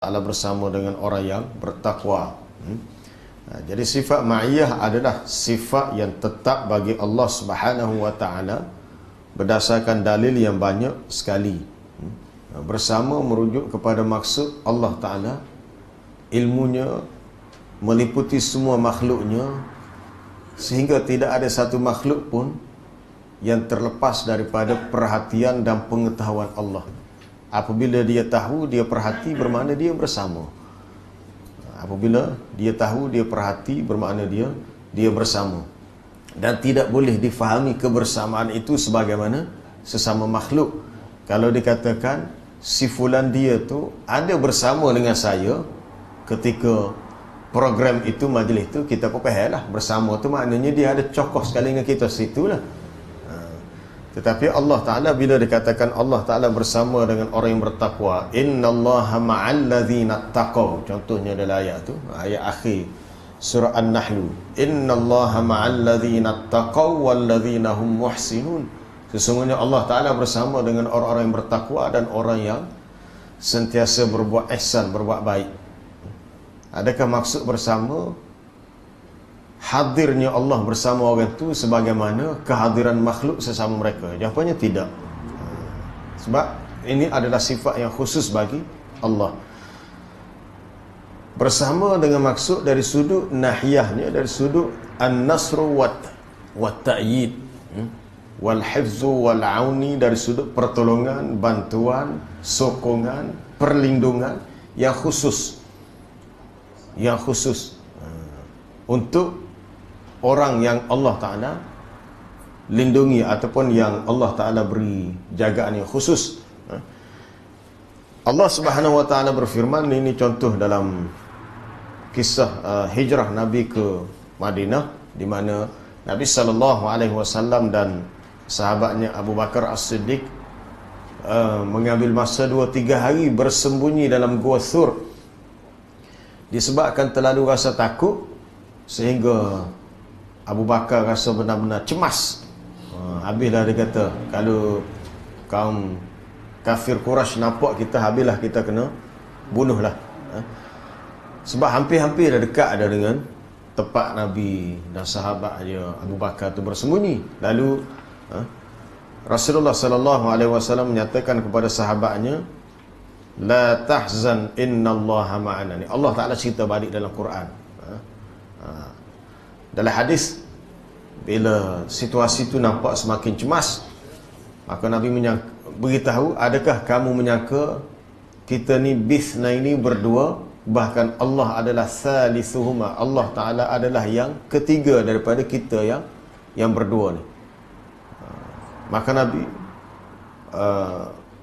Ta'ala bersama dengan orang yang bertakwa. Jadi sifat ma'iyah adalah sifat yang tetap bagi Allah Subhanahu wa Ta'ala berdasarkan dalil yang banyak sekali. Bersama merujuk kepada maksud Allah Ta'ala, ilmunya meliputi semua makhluknya, sehingga tidak ada satu makhluk pun yang terlepas daripada perhatian dan pengetahuan Allah. Apabila dia tahu, dia perhati, bermakna dia bersama. Apabila dia tahu, dia perhati, bermakna dia bersama. Dan tidak boleh difahami kebersamaan itu sebagaimana sesama makhluk. Kalau dikatakan si fulan dia tu ada bersama dengan saya ketika program itu, majlis itu, kita pun fahamlah bersama tu maknanya dia ada cokoh sekali dengan kita situlah. Tetapi Allah Ta'ala bila dikatakan Allah Ta'ala bersama dengan orang yang bertakwa, innallaha ma'al ladzina taqaw, contohnya dalam ayat tu, ayat akhir surah An-Nahl, innallaha ma'al ladzina taqaw wal ladzina hum muhsinun. Sesungguhnya Allah Ta'ala bersama dengan orang-orang yang bertakwa dan orang yang sentiasa berbuat ihsan, berbuat baik. Adakah maksud bersama hadirnya Allah bersama orang itu sebagaimana kehadiran makhluk sesama mereka? Jawapannya tidak. Sebab ini adalah sifat yang khusus bagi Allah. Bersama dengan maksud dari sudut nahiyahnya, dari sudut an-nasru wat ta'yid, wal hifzu wal auni, dari sudut pertolongan, bantuan, sokongan, perlindungan yang khusus. Yang khusus untuk orang yang Allah Ta'ala lindungi ataupun yang Allah Ta'ala beri jagaan yang khusus. Allah Subhanahu wa Ta'ala berfirman, ini contoh dalam kisah hijrah Nabi ke Madinah, di mana Nabi SAW dan sahabatnya Abu Bakar As-Siddiq mengambil masa 2-3 hari bersembunyi dalam Gua Thur, disebabkan terlalu rasa takut sehingga Abu Bakar rasa benar-benar cemas. Habislah dia kata, kalau kaum kafir Quraisy nampak kita, habislah kita kena bunuhlah. Sebab hampir-hampir dah dekat ada dengan tempat Nabi dan sahabat dia Abu Bakar tu bersembunyi. Lalu Rasulullah SAW menyatakan kepada sahabatnya, la tahzan innallaha ma'ana. Allah Ta'ala cerita balik dalam Quran. Dalam hadis, bila situasi itu nampak semakin cemas, maka Nabi beritahu, adakah kamu menyangka kita ni bisna ini berdua, bahkan Allah adalah salisuhuma, Allah Ta'ala adalah yang ketiga daripada kita yang berdua ni. Maka Nabi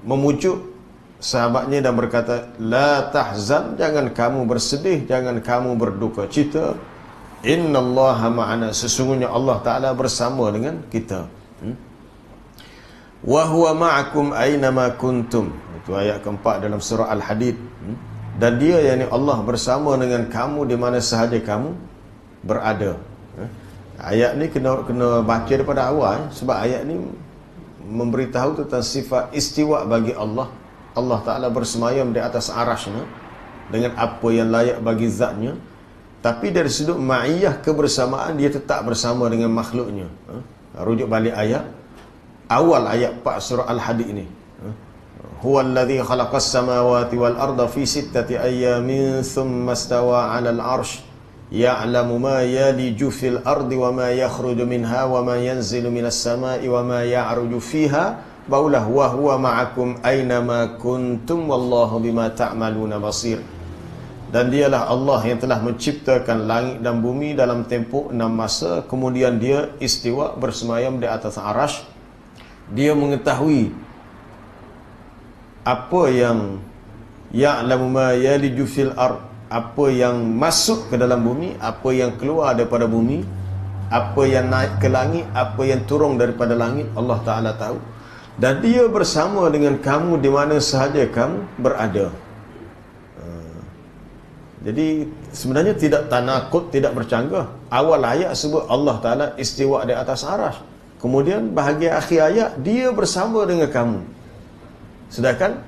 memujuk sahabatnya dan berkata, la tahzan, jangan kamu bersedih, jangan kamu berduka cita, innallaha ma'ana, sesungguhnya Allah Ta'ala bersama dengan kita. Wa huwa ma'akum aynama kuntum, itu ayat keempat dalam surah Al-Hadid. Dan dia, yakni Allah bersama dengan kamu di mana sahaja kamu berada. Ayat ni kena baca daripada awal, sebab ayat ni memberitahu tentang sifat istiwa bagi Allah. Allah Ta'ala bersemayam di atas arasnya dengan apa yang layak bagi zatnya. Tapi dari sudut ma'iyah, kebersamaan, dia tetap bersama dengan makhluknya. Rujuk balik ayat awal, ayat 4 surah Al-Hadid ini. Huwallazi khalaqas samawati wal arda fi sittati ayyamin thumma istawa 'alal 'arsy ya'lamu ma yaliju fil ardi wa ma yakhruju minha wa ma yanzilu minas sama'i wa ma ya'ruju fiha, baulah wa huwa ma'akum aynama kuntum wallahu bima ta'maluna basir. Dan dialah Allah yang telah menciptakan langit dan bumi dalam tempoh 6 masa, kemudian dia istiwa bersemayam di atas arasy. Dia mengetahui apa yang ya'lamu ma yaliju fil ard, apa yang masuk ke dalam bumi, apa yang keluar daripada bumi, apa yang naik ke langit, apa yang turun daripada langit, Allah Ta'ala tahu. Dan dia bersama dengan kamu di mana sahaja kamu berada. Jadi sebenarnya tidak tanakut, tidak bercanggah. Awal ayat sebut Allah Ta'ala istiwa di atas arasy, kemudian bahagian akhir ayat dia bersama dengan kamu. Sedangkan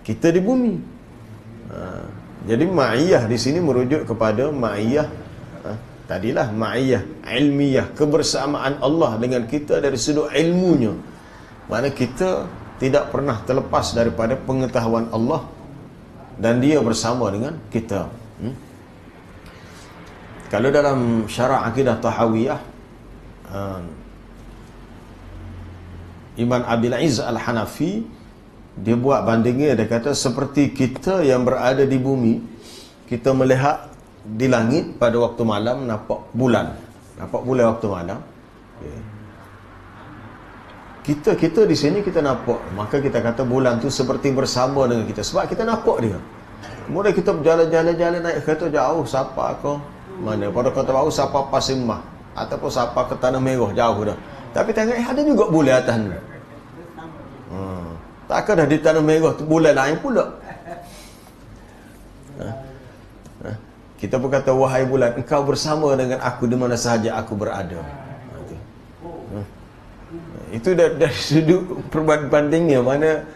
kita di bumi. Jadi ma'iyah di sini merujuk kepada ma'iyah, tadilah ma'iyah ilmiah, kebersamaan Allah dengan kita dari sudut ilmunya. Mana kita tidak pernah terlepas daripada pengetahuan Allah dan dia bersama dengan kita. Kalau dalam syarah akidah Tahawiyah, Imam Abil Izz Al-Hanafi dia buat bandingnya, dia kata seperti kita yang berada di bumi, kita melihat di langit pada waktu malam nampak bulan waktu malam, okay. Kita di sini kita nampak, maka kita kata bulan tu seperti bersama dengan kita sebab kita nampak dia. Kemudian kita berjalan-jalan naik kereta jauh, siapa kau mana pada kota baru, siapa Pasimah ataupun siapa ke Tanah Merah, jauh dah, tapi tengok ada juga bulan atas ni. Takkan dah di Tanah Merah tu bulan lain pula. Kita pun kata, wahai bulan, engkau bersama dengan aku di mana sahaja aku berada. Itu dari sudut perbandingnya, mana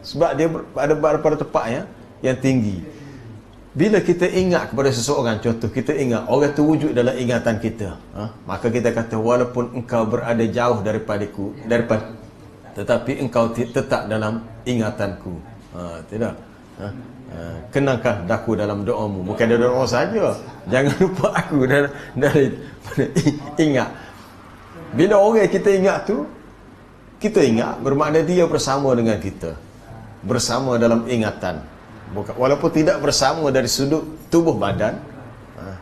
sebab dia ada pada tempat yang tinggi. Bila kita ingat kepada seseorang, contoh kita ingat orang tu wujud dalam ingatan kita, maka kita kata walaupun engkau berada jauh daripadaku, tetapi engkau tetap dalam ingatanku. Tidak. Kenangkan daku dalam doamu. Bukan ada doa saja, jangan lupa aku dari ingat. Bila orang kita ingat tu, kita ingat, bermakna dia bersama dengan kita, bersama dalam ingatan. Walaupun tidak bersama dari sudut tubuh badan,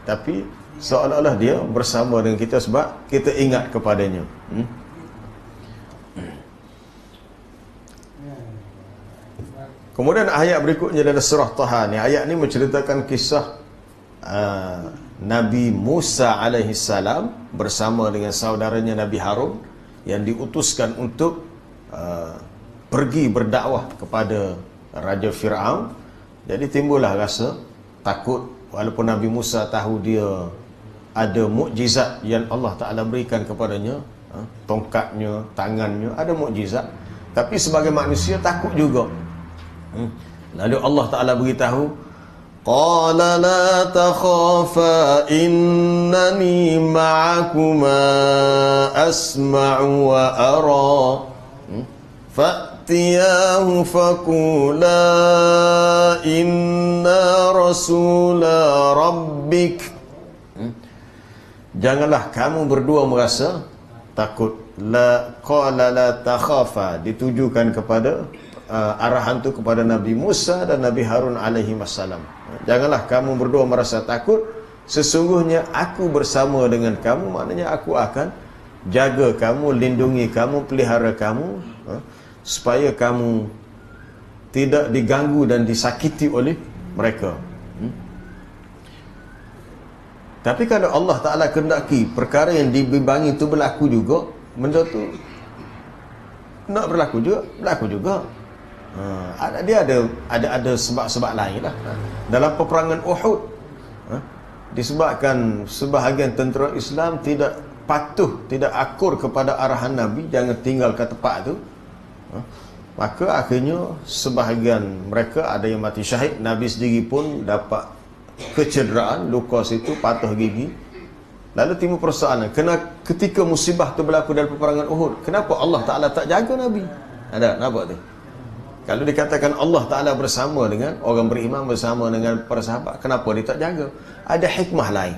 tapi seolah-olah dia bersama dengan kita sebab kita ingat kepadanya. Kemudian ayat berikutnya adalah surah Taha. Ni ayat ni menceritakan kisah Nabi Musa alaihi salam bersama dengan saudaranya Nabi Harun yang diutuskan untuk pergi berdakwah kepada Raja Fir'aun. Jadi timbullah rasa takut, walaupun Nabi Musa tahu dia ada mukjizat yang Allah Ta'ala berikan kepadanya, tongkatnya, tangannya, ada mukjizat, tapi sebagai manusia takut juga. Lalu Allah Ta'ala beritahu, qala la takhafa innani ma'akuma asma'u wa ara fa'tiyahu faqula inna rasula rabbik. Janganlah kamu berdua merasa takut. La qala la takhafa ditujukan kepada arahan tu kepada Nabi Musa dan Nabi Harun alaihi wassalam. Janganlah kamu berdua merasa takut, sesungguhnya aku bersama dengan kamu, maknanya aku akan jaga kamu, lindungi kamu, pelihara kamu, supaya kamu tidak diganggu dan disakiti oleh mereka. Tapi kalau Allah Ta'ala kehendaki perkara yang dibimbangi itu berlaku juga, benda tu nak berlaku juga. Dia ada sebab-sebab lain lah. Dalam peperangan Uhud, disebabkan sebahagian tentera Islam tidak patuh, tidak akur kepada arahan Nabi, jangan tinggal ke tempat tu, maka akhirnya sebahagian mereka ada yang mati syahid. Nabi sendiri pun dapat kecederaan, luka situ, patah gigi. Lalu timbul persoalan, ketika musibah tu berlaku dalam peperangan Uhud, kenapa Allah Ta'ala tak jaga Nabi? Ada, nampak tu? Kalau dikatakan Allah Ta'ala bersama dengan orang beriman, bersama dengan para sahabat, kenapa dia tak jaga? Ada hikmah lain.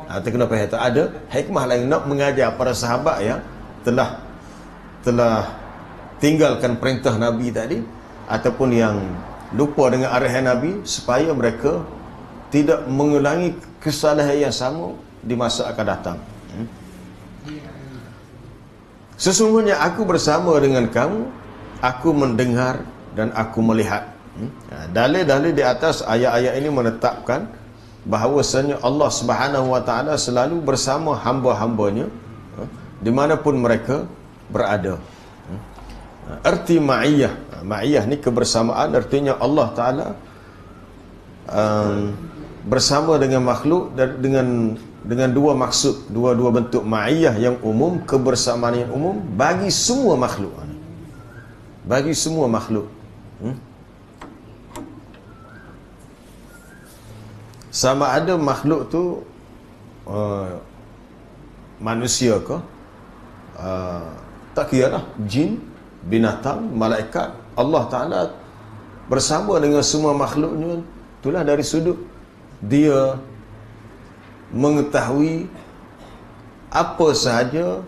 Atau kenapa dia tak ada hikmah lain nak mengajar para sahabat yang telah tinggalkan perintah Nabi tadi, ataupun yang lupa dengan arahan Nabi, supaya mereka tidak mengulangi kesalahan yang sama di masa akan datang. Sesungguhnya aku bersama dengan kamu, aku mendengar dan aku melihat. Dalil-dalil di atas ayat-ayat ini menetapkan bahawasanya Allah Subhanahu Wa Taala selalu bersama hamba-hambanya dimanapun mereka berada. Arti ma'iyah, ma'iyah ni kebersamaan, artinya Allah Ta'ala bersama dengan makhluk dengan dua maksud, dua bentuk ma'iyah yang umum, kebersamaan yang umum bagi semua makhluk. Bagi semua makhluk. sama ada makhluk tu manusia ke, tak kira lah, jin, binatang, malaikat, Allah Ta'ala bersama dengan semua makhluknya. Itulah dari sudut dia mengetahui apa sahaja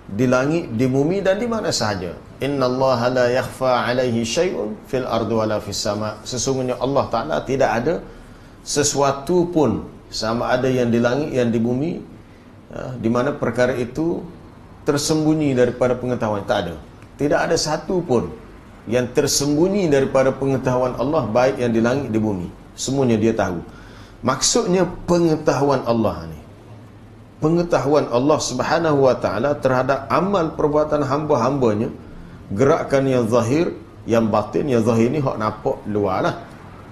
di langit, di bumi dan di mana sahaja. Innallaha la yakhfa alaihi syai'un fil ardi wala fis sama. Sesungguhnya Allah Ta'ala tidak ada sesuatu pun, sama ada yang di langit yang di bumi, di mana perkara itu tersembunyi daripada pengetahuan. Tak ada. Tidak ada satu pun yang tersembunyi daripada pengetahuan Allah, baik yang di langit di bumi. Semuanya dia tahu. Maksudnya pengetahuan Allah ni, pengetahuan Allah Subhanahu wa Ta'ala terhadap amal perbuatan hamba-hambanya, gerakan yang zahir, yang batin. Yang zahir ni hak nampak luar lah,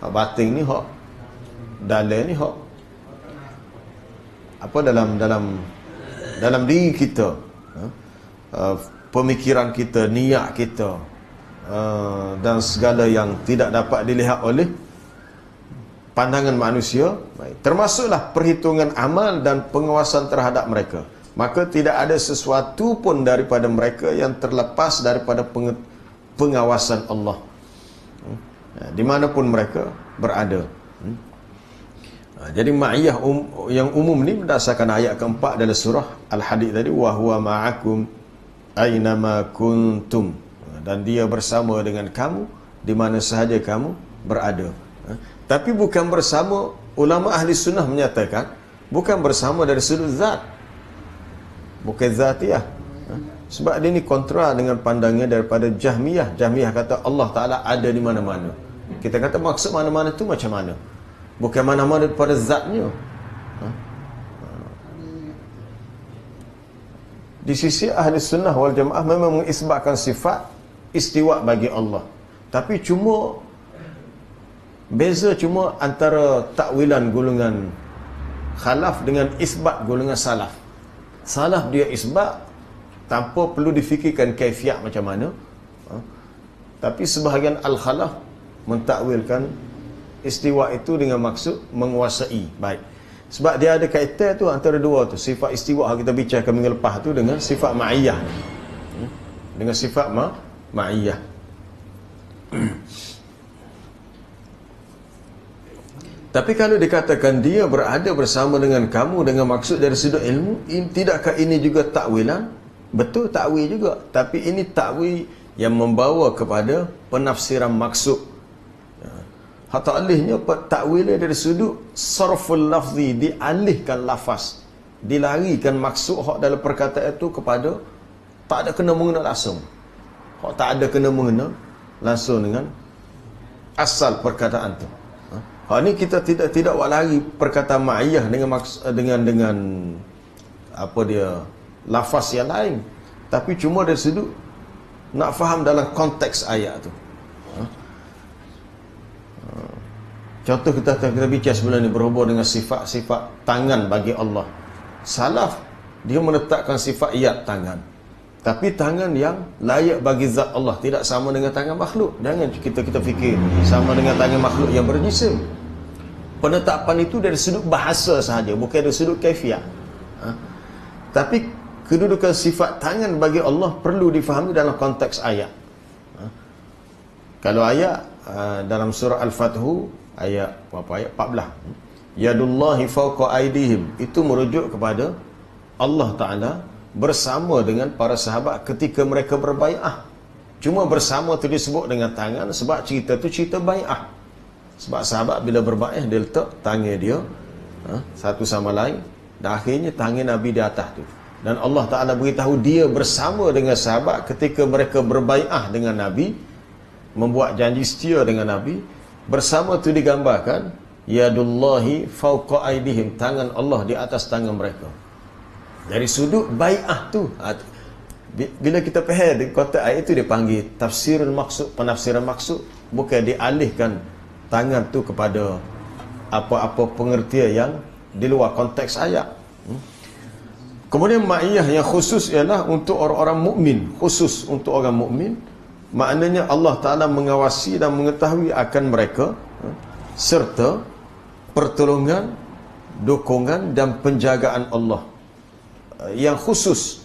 hak batin ni hak dalam ni hak apa, dalam diri kita, pemikiran kita, niat kita, dan segala yang tidak dapat dilihat oleh pandangan manusia. Termasuklah perhitungan amal dan pengawasan terhadap mereka. Maka tidak ada sesuatu pun daripada mereka yang terlepas daripada pengawasan Allah, dimanapun mereka berada. Jadi ma'iyah yang umum ni berdasarkan ayat keempat dalam surah Al-Hadid tadi, wa huwa ma'akum aynama kuntum, dan dia bersama dengan kamu di mana sahaja kamu berada. Tapi bukan bersama, ulama ahli sunnah menyatakan bukan bersama dari sudut zat, bukan zatiah. Sebab dia ni kontra dengan pandangnya daripada Jahmiyah. Jahmiyah kata Allah Ta'ala ada di mana-mana. Kita kata maksud mana-mana tu macam mana? Bukan mana-mana daripada zatnya. Di sisi ahli sunnah wal jamaah memang mengisbatkan sifat istiwa bagi Allah. Tapi beza cuma antara takwilan golongan khalaf dengan isbat golongan salaf. Salaf dia isbat tanpa perlu difikirkan kaifiat macam mana. Tapi sebahagian al-khalaf mentakwilkan istiwa itu dengan maksud menguasai. Baik. Sebab dia ada kaitan tu antara dua tu. Sifat istiwa yang kita bicarakan minggu lepas tu dengan sifat ma'iyah. Dengan sifat ma'iyah. Tapi kalau dikatakan dia berada bersama dengan kamu dengan maksud dari sudut ilmu, tidakkah ini juga takwilan? Betul, takwil juga. Tapi ini takwil yang membawa kepada penafsiran maksud. Hatta alihnya takwilnya dari sudut sarful lafzi, dialihkan lafaz, dilarikan maksud hak dalam perkataan itu kepada tak ada kena mengena langsung. Hak tak ada kena mengena langsung dengan asal perkataan tu. Hak ni kita tidak buat lari perkataan ma'iyah dengan apa dia, lafaz yang lain. Tapi cuma dari sudut nak faham dalam konteks ayat tu. Contoh kita bincang sebelum ni berhubung dengan sifat-sifat tangan bagi Allah. Salaf dia menetapkan sifat yad, tangan. Tapi tangan yang layak bagi zat Allah, tidak sama dengan tangan makhluk. Jangan kita fikir sama dengan tangan makhluk yang berjisim. Penetapan itu dari sudut bahasa sahaja, bukan dari sudut kaifiah. Tapi kedudukan sifat tangan bagi Allah perlu difahami dalam konteks ayat. Kalau ayat dalam surah Al-Fathu ayat berapa, ayat 14, yadullahi fawqa aydihim, itu merujuk kepada Allah Ta'ala bersama dengan para sahabat ketika mereka berbai'ah. Cuma bersama tu disebut dengan tangan sebab cerita tu cerita bai'ah. Sebab sahabat bila berbai'ah dia letak tangan dia satu sama lain, dan akhirnya tangan Nabi di atas tu. Dan Allah Ta'ala beritahu dia bersama dengan sahabat ketika mereka berbai'ah dengan Nabi, membuat janji setia dengan Nabi. Bersama tu digambarkan yadullahi fawqa aydihim, tangan Allah di atas tangan mereka. Dari sudut bai'ah tu, bila kita faham di kotak ayat itu dipanggil tafsirul maksud, penafsiran maksud, bukan dialihkan tangan tu kepada apa-apa pengertian yang di luar konteks ayat. Kemudian ma'iyah yang khusus ialah untuk orang-orang mukmin, khusus untuk orang mukmin. Maknanya Allah Ta'ala mengawasi dan mengetahui akan mereka, serta pertolongan, dukungan dan penjagaan Allah yang khusus.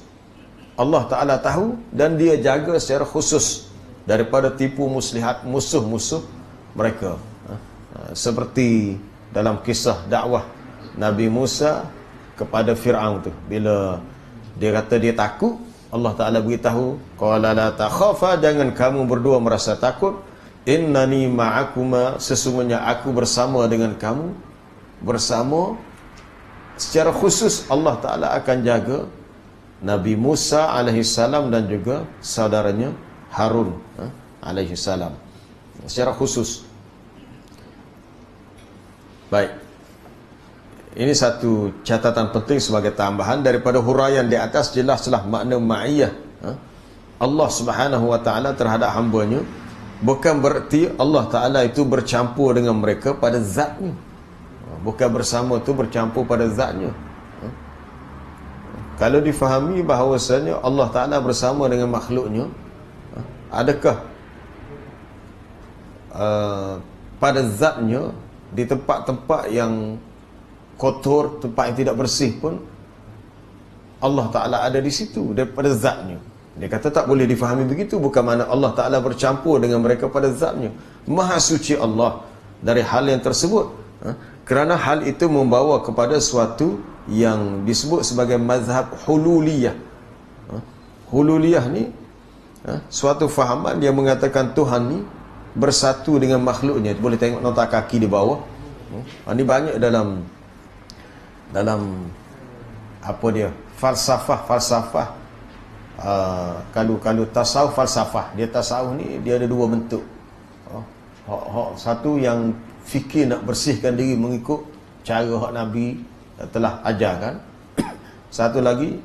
Allah Ta'ala tahu dan dia jaga secara khusus daripada tipu muslihat musuh-musuh mereka. Seperti dalam kisah dakwah Nabi Musa kepada Fir'aun tu, bila dia kata dia takut, Allah Ta'ala beritahu, qala la takhafa, jangan kamu berdua merasa takut, innani ma'akuma, sesungguhnya aku bersama dengan kamu. Bersama secara khusus Allah Ta'ala akan jaga Nabi Musa alaihissalam dan juga saudaranya Harun alaihissalam secara khusus. Baik, ini satu catatan penting sebagai tambahan daripada huraian di atas. Jelaslah makna ma'iyah Allah Subhanahu wa ta'ala terhadap hambanya. Bukan bererti Allah Ta'ala itu bercampur dengan mereka pada zatnya. Bukan bersama itu bercampur pada zatnya. Kalau difahami bahawasanya Allah Ta'ala bersama dengan makhluknya, adakah pada zatnya di tempat-tempat yang kotor, tempat yang tidak bersih pun Allah Ta'ala ada di situ daripada zatnya? Dia kata tak boleh difahami begitu. Bukan makna Allah Ta'ala bercampur dengan mereka pada zatnya. Maha suci Allah dari hal yang tersebut, kerana hal itu membawa kepada suatu yang disebut sebagai mazhab hululiyah. Hululiyah ni suatu fahaman yang mengatakan Tuhan ni bersatu dengan makhluknya. Boleh tengok nota kaki di bawah. Ini banyak dalam apa dia, falsafah kalau tasawuf falsafah. Dia tasawuf ni dia ada dua bentuk. Satu yang fikir nak bersihkan diri mengikut cara hak Nabi telah ajarkan. Satu lagi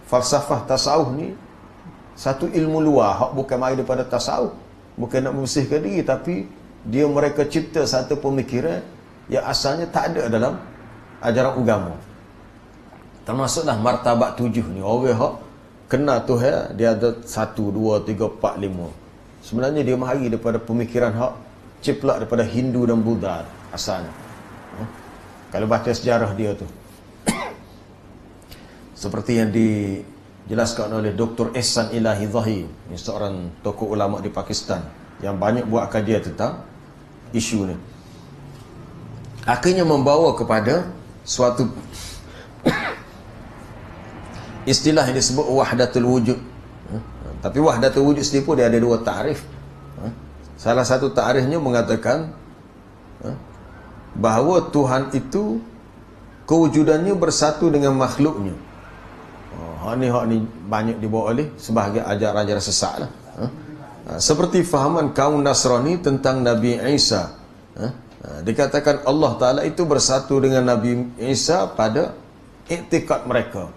falsafah tasawuf ni satu ilmu luar, hak bukan mari daripada tasawuf, bukan nak membersihkan diri, tapi mereka cipta satu pemikiran yang asalnya tak ada dalam ajaran agama. Termasuklah martabat 7 ni. Orang hak kenal Tuhan, dia ada 1, 2, 3, 4, 5. Sebenarnya dia mari daripada pemikiran hak ciplak daripada Hindu dan Buddha asalnya. Kalau baca sejarah dia tu seperti yang dijelaskan oleh Dr. Ehsan Ilahi Zahir, ini seorang tokoh ulama di Pakistan yang banyak buat kajian tentang isu ni. Akhirnya membawa kepada suatu istilah yang disebut wahdatul wujud. Tapi wahdatul wujud sendiri pun dia ada dua takrif. Salah satu takrifnya mengatakan bahawa Tuhan itu kewujudannya bersatu dengan makhluknya. Hak ni banyak dibawa oleh sebahagian ajaran-ajaran sesat lah. Seperti fahaman kaum Nasrani tentang Nabi Isa. Dikatakan Allah Ta'ala itu bersatu dengan Nabi Isa pada iktikad mereka.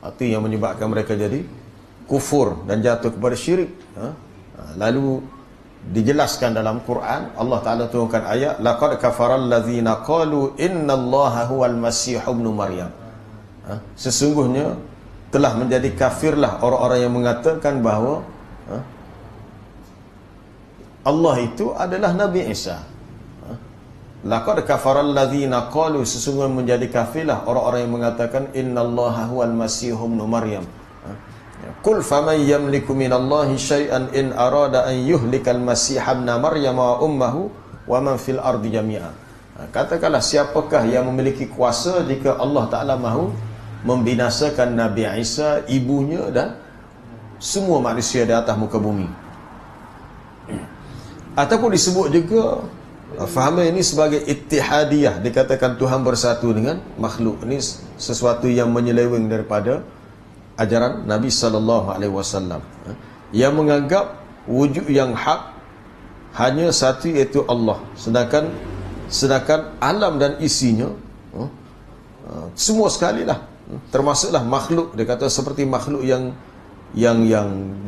Itu yang menyebabkan mereka jadi kufur dan jatuh kepada syirik. Lalu dijelaskan dalam Quran, Allah Ta'ala turunkan ayat, laqad kafaral ladzina qalu innallaha huwal masih ibnu Maryam. Sesungguhnya telah menjadi kafirlah orang-orang yang mengatakan bahawa Allah itu adalah Nabi Isa. Laqad kafaral ladzina qalu, sesungguhnya menjadi kafirlah orang-orang yang mengatakan innallaha huwal masih ibnu Maryam. Qul faman yamliku minallahi syai'an in arada an yuhlikal masih ibna Maryam wa ummuhu wa man fil ardi jami'a. Katakanlah, siapakah yang memiliki kuasa jika Allah Ta'ala mahu membinasakan Nabi Isa, ibunya dan semua manusia di atas muka bumi. Ataupun disebut juga fahaman ini sebagai ittihadiyah, dikatakan Tuhan bersatu dengan makhluk. Ini sesuatu yang menyeleweng daripada ajaran Nabi SAW, yang menganggap wujud yang hak hanya satu, iaitu Allah, sedangkan alam dan isinya semua sekali lah, termasuklah makhluk. Dia kata seperti makhluk yang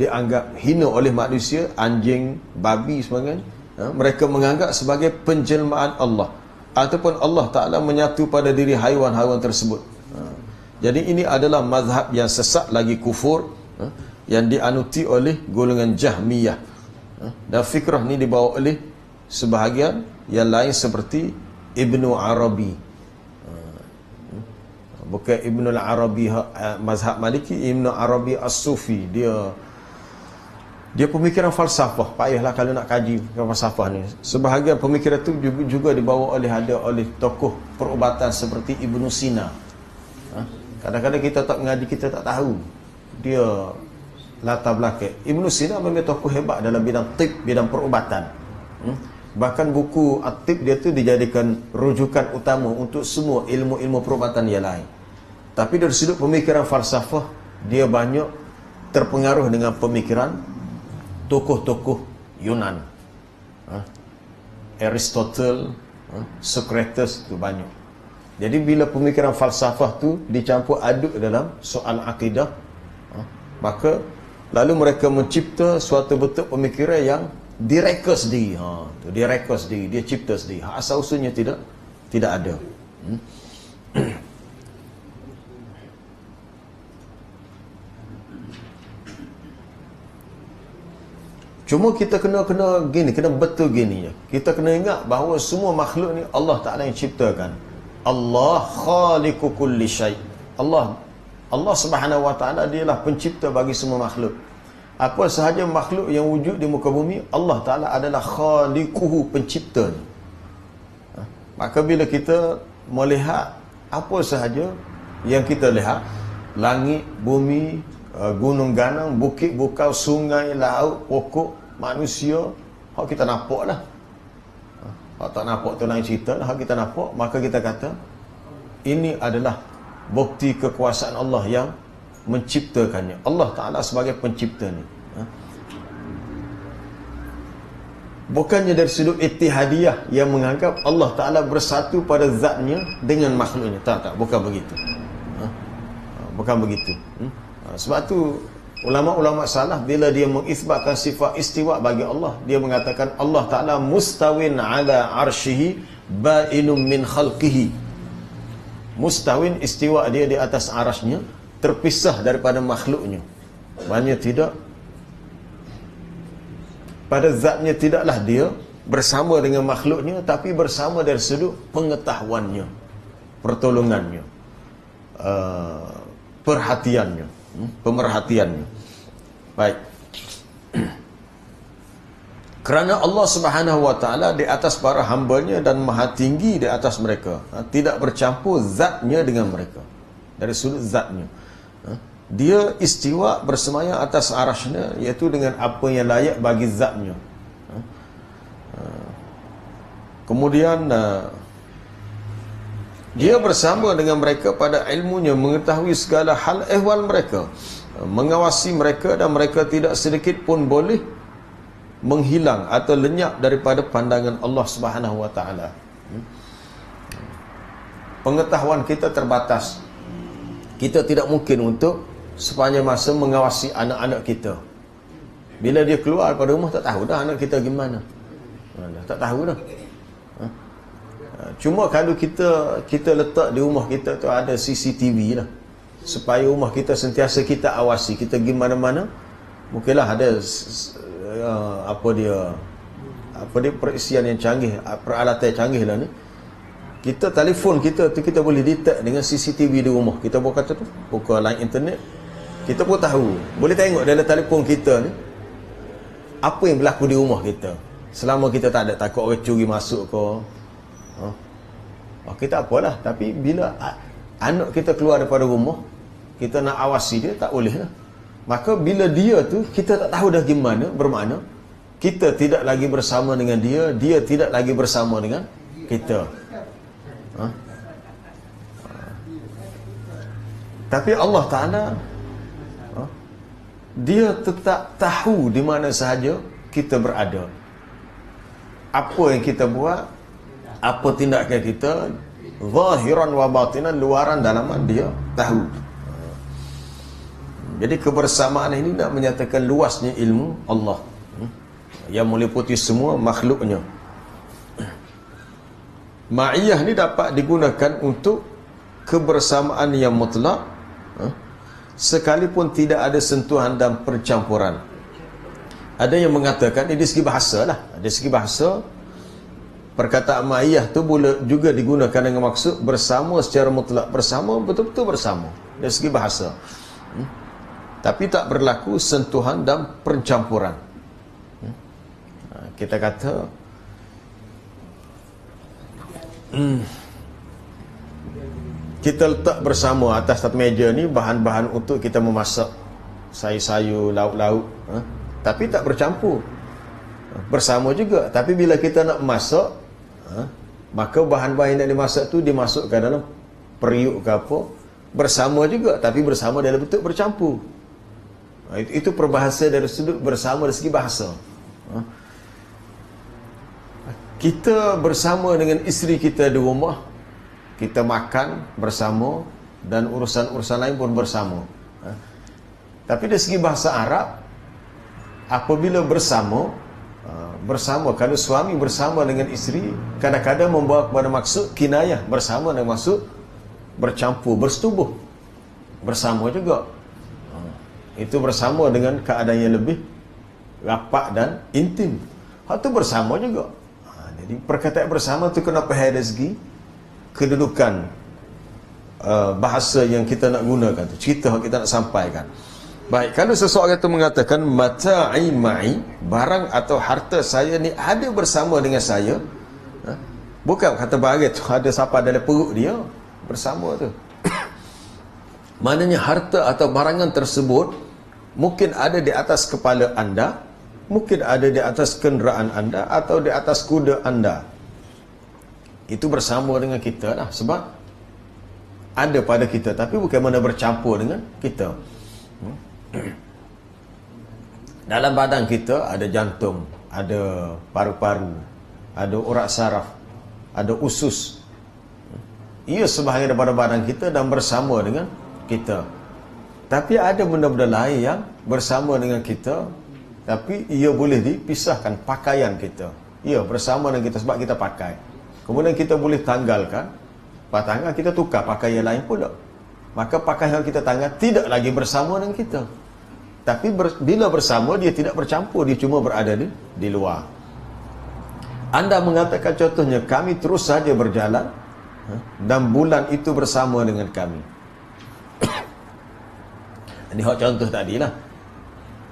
dianggap hina oleh manusia, anjing, babi sebagainya, mereka menganggap sebagai penjelmaan Allah, ataupun Allah Ta'ala menyatu pada diri haiwan-haiwan tersebut. Jadi ini adalah mazhab yang sesat lagi kufur, yang dianuti oleh golongan Jahmiyah. Dan fikrah ni dibawa oleh sebahagian yang lain seperti Ibnu Arabi, bukan Ibnu Arabi mazhab Maliki, Ibnu Arabi As-Sufi, dia pemikiran falsafah. Payahlah kalau nak kaji falsafah ni. Sebahagian pemikiran tu juga dibawa oleh tokoh perubatan seperti Ibnu Sina. Kadang-kadang kita tak mengaji, kita tak tahu dia latar belakang. Ibnu Sina memang tokoh hebat dalam bidang tib, bidang perubatan. Bahkan buku At-Tib dia tu dijadikan rujukan utama untuk semua ilmu-ilmu perubatan yang lain. Tapi dari sudut pemikiran falsafah, dia banyak terpengaruh dengan pemikiran tokoh-tokoh Yunan. Aristotle, Socrates tu banyak. Jadi bila pemikiran falsafah tu dicampur aduk dalam soal akidah, maka lalu mereka mencipta suatu bentuk pemikiran yang direka sendiri. Dia reka sendiri, dia cipta sendiri. Asal usulnya tidak ada. Cuma kita kena betul gini. Kita kena ingat bahawa semua makhluk ni Allah Ta'ala yang ciptakan. Allah khaliqu kulli syai'. Allah Subhanahu wa Ta'ala dialah pencipta bagi semua makhluk. Apa sahaja makhluk yang wujud di muka bumi, Allah Ta'ala adalah khaliquhu, penciptanya. Maka bila kita melihat apa sahaja yang kita lihat, langit, bumi, gunung ganang, bukit bukau, sungai, laut, pokok, manusia, hak kita nampak lah. Hak tak nampak tu lain cerita lah. Hak kita nampak, maka kita kata ini adalah bukti kekuasaan Allah yang menciptakannya. Allah Ta'ala sebagai pencipta ni. Bukannya dari sudut ittihadiyah yang menganggap Allah Ta'ala bersatu pada zatnya dengan makhluknya. Tak, bukan begitu. Bukan begitu. Sebab tu ulama-ulama salaf bila dia mengisbatkan sifat istiwa bagi Allah, dia mengatakan Allah Ta'ala mustawin ala arsyihi ba'inum min khalqihi. Mustawin, istiwa dia di atas arasnya, terpisah daripada makhluknya. Maksudnya tidak, pada zatnya tidaklah dia bersama dengan makhluknya, tapi bersama dari sudut pengetahuannya, pertolongannya, perhatiannya, pemerhatiannya. Baik. Kerana Allah Subhanahu wa Ta'ala di atas para hambanya dan maha tinggi di atas mereka, tidak bercampur zatnya dengan mereka. Dari sudut zatnya, dia istiwa bersemayam atas arasnya, iaitu dengan apa yang layak bagi zatnya. Kemudian dia bersama dengan mereka pada ilmunya, mengetahui segala hal ehwal mereka, mengawasi mereka, dan mereka tidak sedikit pun boleh menghilang atau lenyap daripada pandangan Allah Subhanahu wa Ta'ala. Pengetahuan kita terbatas. Kita tidak mungkin untuk sepanjang masa mengawasi anak-anak kita. Bila dia keluar pada rumah, tak tahu dah anak kita gimana. Tak tahu dah. Cuma kalau kita letak di rumah kita tu ada CCTV lah, supaya rumah kita sentiasa kita awasi. Kita pergi mana-mana, mungkinlah ada apa dia perisian yang canggih, peralatan yang canggih lah ni. Kita telefon kita tu kita boleh detect dengan CCTV di rumah. Kita buka tu, buka line internet, kita pun tahu, boleh tengok dalam telefon kita ni apa yang berlaku di rumah kita. Selama kita tak ada takut orang curi masuk ke, kita apalah. Tapi bila anak kita keluar daripada rumah, kita nak awasi dia, tak boleh lah. Maka bila dia tu kita tak tahu dah gimana, bermakna kita tidak lagi bersama dengan dia, dia tidak lagi bersama dengan kita. Tapi Allah Ta'ala dia tetap tahu di mana sahaja kita berada, apa yang kita buat, apa tindakan kita, zahiran wa batinan, luaran dalaman, dia tahu. Jadi kebersamaan ini nak menyatakan luasnya ilmu Allah yang meliputi semua makhluknya. Ma'iyah ni dapat digunakan untuk kebersamaan yang mutlak, sekalipun tidak ada sentuhan dan percampuran. Ada yang mengatakan ini dari segi bahasa lah. Dari segi bahasa, perkataan ma'iyah tu boleh juga digunakan dengan maksud bersama secara mutlak, bersama, betul-betul bersama dari segi bahasa. Tapi tak berlaku sentuhan dan pencampuran. Kita kata kita letak bersama atas satu meja ni bahan-bahan untuk kita memasak, sayur-sayur, lauk-lauk, tapi tak bercampur. Bersama juga, tapi bila kita nak masak, maka bahan-bahan yang nak dimasak tu dimasukkan dalam periuk ke apa, bersama juga, tapi bersama dalam bentuk bercampur. Itu perbahasa dari sudut bersama dari segi bahasa. Kita bersama dengan isteri kita di rumah, kita makan bersama dan urusan-urusan lain pun bersama. Tapi dari segi bahasa Arab, apabila bersama, kalau suami bersama dengan isteri, kadang-kadang membawa kepada maksud kinayah, bersama dengan maksud bercampur, bersetubuh, bersama juga. Itu bersama dengan keadaan yang lebih rapat dan intim. Hal tu bersama juga. Jadi perkataan bersama tu kena faham dari segi kedudukan bahasa yang kita nak gunakan tu, cerita yang kita nak sampaikan. Baik, kalau seseorang itu mengatakan mata'i ma'i, barang atau harta saya ni ada bersama dengan saya, bukan kata barang tu ada siapa dalam perut dia, bersama tu. Maknanya harta atau barangan tersebut mungkin ada di atas kepala anda, mungkin ada di atas kenderaan anda atau di atas kuda anda. Itu bersama dengan kita lah, sebab ada pada kita, tapi bukan mana bercampur dengan kita. Dalam badan kita ada jantung, ada paru-paru, ada urat saraf, ada usus. Ia sebahagian daripada badan kita dan bersama dengan kita. Tapi ada benda-benda lain yang bersama dengan kita, tapi ia boleh dipisahkan. Pakaian kita, ia bersama dengan kita sebab kita pakai. Kemudian kita boleh tanggalkan, tanggal kita tukar pakai yang lain pula. Maka pakaian yang kita tanggal tidak lagi bersama dengan kita. Tapi bila bersama, dia tidak bercampur, dia cuma berada di luar. Anda mengatakan contohnya, kami terus saja berjalan dan bulan itu bersama dengan kami. Ini hak contoh tadi lah.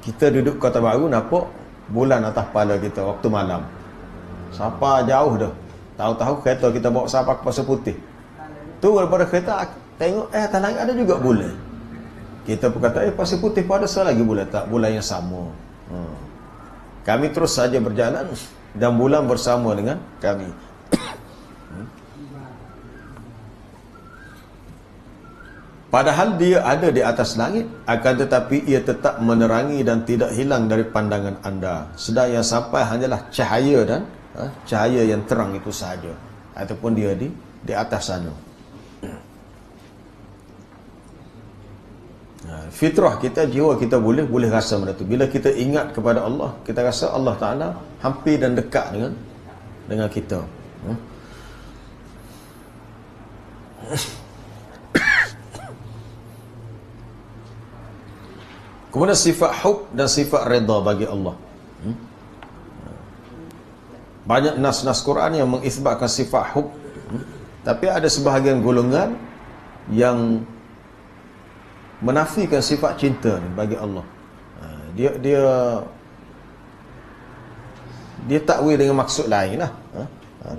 Kita duduk Kota Baru, nampak bulan atas kepala kita waktu malam. Siapa jauh dah, tahu-tahu kereta kita bawa sampai ke Pasir Putih. Tu daripada kereta tengok, atas langit ada juga bulan. Kita pun kata, Pasir Putih pada saya lagi bulan, tak, bulan yang sama. Kami terus saja berjalan dan bulan bersama dengan kami. Padahal dia ada di atas langit, akan tetapi ia tetap menerangi dan tidak hilang dari pandangan anda. Sedang yang sampai hanyalah cahaya dan cahaya yang terang itu sahaja, ataupun dia di atas sana. Fitrah kita, jiwa kita boleh rasa benda tu. Bila kita ingat kepada Allah, kita rasa Allah Ta'ala hampir dan dekat dengan kita. Kemudian sifat hub dan sifat redha bagi Allah. Banyak nas-nas Quran yang mengisbatkan sifat hub, tapi ada sebahagian golongan yang menafikan sifat cinta ni bagi Allah. Dia takwil dengan maksud lain lah.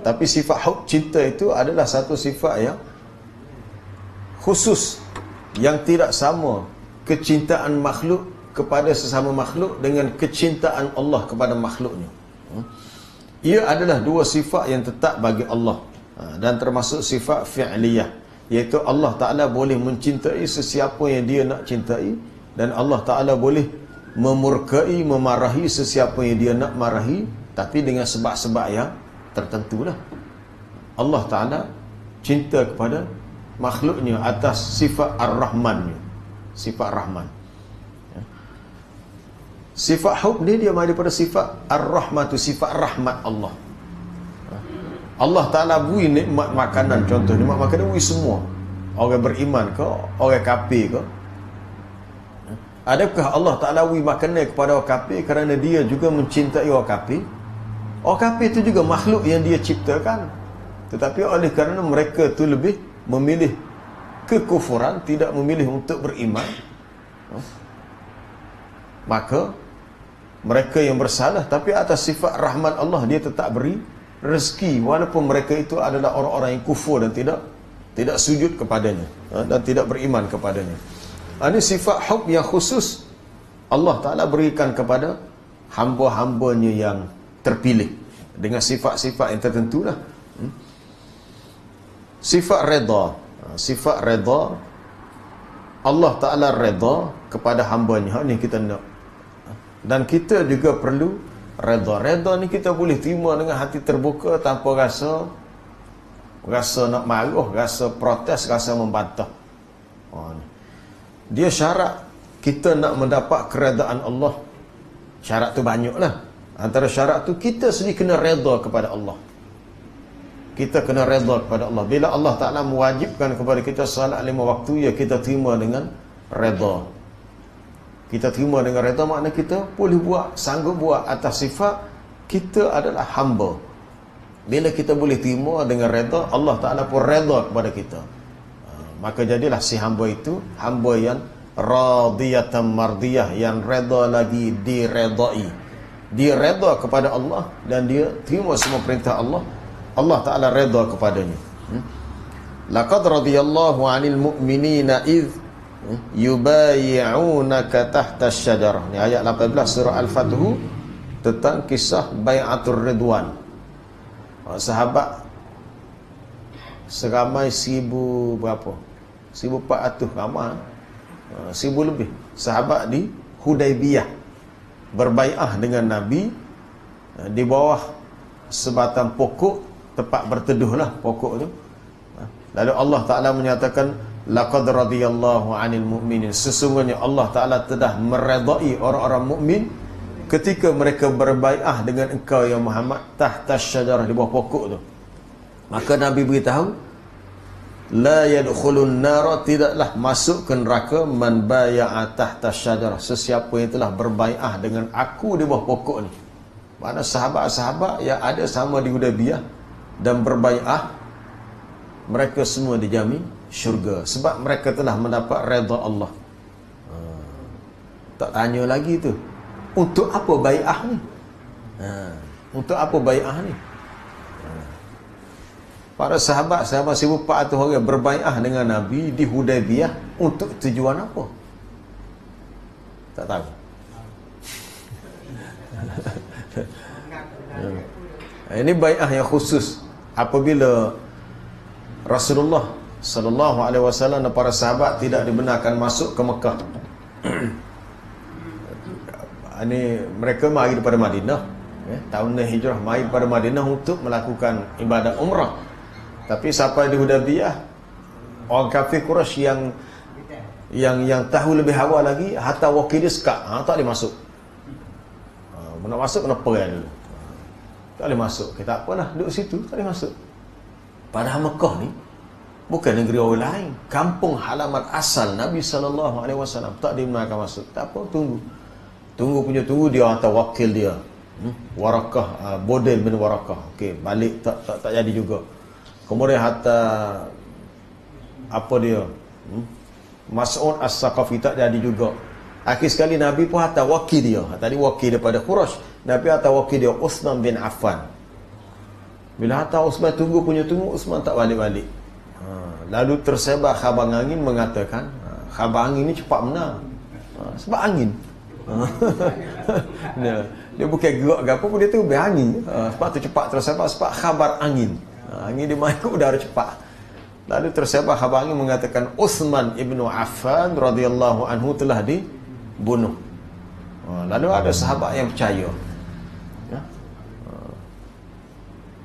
Tapi sifat hub, cinta itu adalah satu sifat yang khusus, yang tidak sama kecintaan makhluk kepada sesama makhluk dengan kecintaan Allah kepada makhluknya. Ia adalah dua sifat yang tetap bagi Allah, dan termasuk sifat fi'liyah, iaitu Allah Ta'ala boleh mencintai sesiapa yang dia nak cintai, dan Allah Ta'ala boleh memurkai, memarahi sesiapa yang dia nak marahi, tapi dengan sebab-sebab yang tertentu lah. Allah Ta'ala cinta kepada makhluknya atas sifat Ar-Rahmannya, sifat Rahman. Sifat hub ni dia mari daripada sifat Ar-Rahmatu, sifat rahmat Allah. Allah Ta'ala beri nikmat makanan, contoh nikmat makanan beri semua. Orang beriman ke, orang kafir ke. Adakah Allah Ta'ala beri makanan kepada orang kafir kerana dia juga mencintai orang kafir? Orang kafir itu juga makhluk yang dia ciptakan, tetapi oleh kerana mereka tu lebih memilih kekufuran, tidak memilih untuk beriman, maka mereka yang bersalah. Tapi atas sifat rahmat Allah, dia tetap beri rezeki walaupun mereka itu adalah orang-orang yang kufur dan tidak sujud kepadanya, dan tidak beriman kepadanya. Ini sifat hub yang khusus Allah Ta'ala berikan kepada hamba-hambanya yang terpilih dengan sifat-sifat yang tertentu lah. Sifat reda, sifat reda, Allah Ta'ala reda kepada hambanya. Ini kita nak, dan kita juga perlu reda. Reda ni kita boleh terima dengan hati terbuka, tanpa rasa nak marah, rasa protes, rasa membantah. Dia syarat kita nak mendapat keredaan Allah. Syarat tu banyak lah. Antara syarat tu, kita sendiri kena reda kepada Allah. Kita kena reda kepada Allah. Bila Allah Ta'ala mewajibkan kepada kita salat 5 waktu, ya kita terima dengan reda. Kita terima dengan reda, makna kita boleh buat, sanggup buat atas sifat kita adalah hamba. Bila kita boleh terima dengan reda, Allah Ta'ala pun reda kepada kita. Maka jadilah si hamba itu hamba yang radiyatan mardiyah, yang reda lagi diredai. Dia reda kepada Allah dan dia terima semua perintah Allah. Allah Ta'ala reda kepadanya. Laqad radiyallahu 'anil mu'minina idh yubayi'unaka tahta asy-syajarah. Ni ayat 18 surah Al-Fathu, tentang kisah Bai'atul Ridwan. Sahabat seramai 1000 berapa? 1400 ramai. 1000 lebih sahabat di Hudaibiyah berbai'ah dengan Nabi di bawah sebatang pokok, tempat berteduhlah pokok tu. Lalu Allah Ta'ala menyatakan, laqad radiyallahu 'anil mu'minin, sesungguhnya Allah Ta'ala telah meredai orang-orang mukmin ketika mereka berbai'ah dengan engkau ya Muhammad tahta syajarah, di bawah pokok tu. Maka Nabi beritahu, la yadkhulun nara, tidaklah masuk ke neraka man bai'a tahta syajarah, sesiapa yang telah berbai'ah dengan aku di bawah pokok ni. Mana sahabat-sahabat yang ada sama di Hudaibiyah dan berbai'ah, mereka semua dijamin syurga sebab mereka telah mendapat redha Allah. Tak tanya lagi tu, untuk apa bai'ah ni? Untuk apa bai'ah ni? Para sahabat 1400 orang berbai'ah dengan Nabi di Hudaibiyah untuk tujuan apa? Tak tahu. Ini bai'ah yang khusus apabila Rasulullah sallallahu alaihi wasallam dan para sahabat tidak dibenarkan masuk ke Mekah. Ini mereka mari daripada Madinah, tahun Hijrah mari daripada Madinah untuk melakukan ibadat umrah. Tapi sampai di Hudaibiyah, orang kafir Quraisy yang tahu lebih awal lagi, hatta wakil dia sekat, tak boleh masuk. Nak masuk kena perang dulu. Tak boleh masuk. Kita apalah, duduk situ, tak boleh masuk. Padahal Mekah ni bukan negeri orang lain, kampung halaman asal Nabi SAW. Tak dibenarkan masuk. Tak apa, tunggu dia hantar wakil dia, Warakah, Bodil bin Warakah. Okey, balik tak jadi juga. Kemudian hantar apa dia, Mas'ud As-Saqafi, tak jadi juga. Akhir sekali Nabi pun hantar wakil dia. Tadi wakil daripada Quraisy, Nabi hantar wakil dia Uthman bin Affan. Bila hantar Uthman, tunggu, Uthman tak balik-balik. Lalu tersebar khabar angin mengatakan, khabar angin ni cepat menang. Sebab angin. Dia bukan gerak ke apa pun, dia tu berangin. Sebab tu cepat tersebar, sebab khabar angin. Angin dia main ke udara cepat. Lalu tersebar khabar angin mengatakan Uthman ibnu Affan radhiyallahu anhu telah dibunuh. Lalu ada sahabat yang percaya.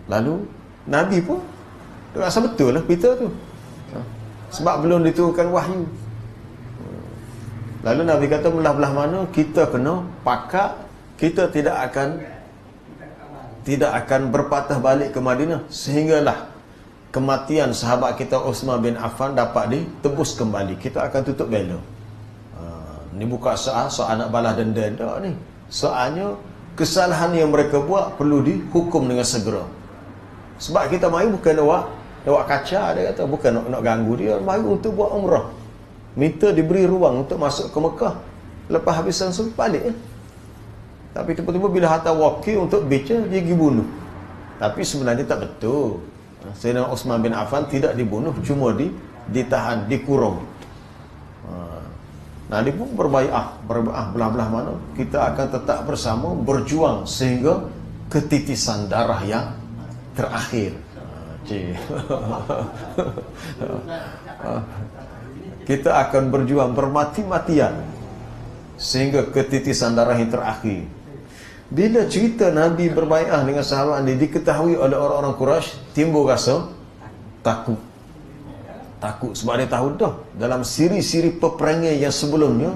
Lalu Nabi pun dia rasa betul lah berita tu, sebab belum diturunkan wahyu. Lalu Nabi kata, belah-belah mana kita kena pakat, kita tidak akan berpatah balik ke Madinah sehinggalah kematian sahabat kita Uthman bin Affan dapat ditebus kembali. Kita akan tutup bela. Ni bukan soal nak balas denda dah ni. Soalnya kesalahan yang mereka buat perlu dihukum dengan segera. Sebab kita mari bukan nak kaca, dia kata, bukan nak ganggu dia, mari untuk buat umrah. Minta diberi ruang untuk masuk ke Mekah. Lepas habisan suruh balik. Tapi tiba-tiba bila hantar wakil untuk baca, dia pergi bunuh. Tapi sebenarnya tak betul. Sayyidina Uthman bin Affan tidak dibunuh, cuma ditahan, dikurung. Nah, dia pun berbai'ah belah-belah mana kita akan tetap bersama berjuang sehingga ketitisan darah yang terakhir. Kita akan berjuang bermati-matian sehingga ketitisan darah yang terakhir. Bila cerita Nabi berbai'ah dengan sahabat ini diketahui oleh orang-orang Quraisy, timbul rasa takut sebab dia tahu dah dalam siri-siri peperangan yang sebelumnya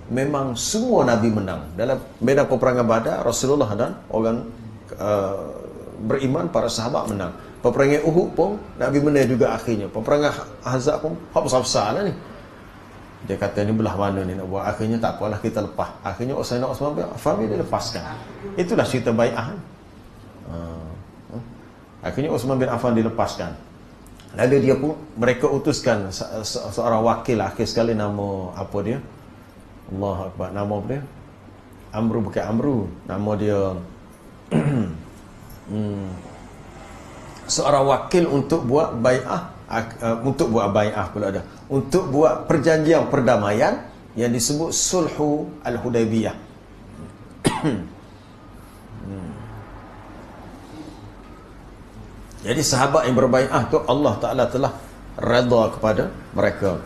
memang semua Nabi menang. Dalam medan peperangan Badar, Rasulullah dan orang beriman, para sahabat menang. Peperangan Uhud pun Nabi menang juga akhirnya. Peperangan Ahzab pun besar-besar lah ni. Dia kata ni belah mana ni nak buat. Akhirnya tak apalah, kita lepas. Akhirnya Sayyidina Uthman bin Affan dia lepaskan. Itulah cerita bai'ah. Akhirnya Uthman bin Affan dilepaskan. Lalu dia pun, mereka utuskan seorang wakil, akhir sekali nama apa dia? Allahu Akbar, nama apa dia? Amru, bukan Amru, nama dia seorang wakil untuk buat bai'ah, pula ada, untuk buat perjanjian perdamaian yang disebut Sulhu Al-Hudaybiyah. Jadi sahabat yang berbai'ah tu Allah Ta'ala telah redha kepada mereka.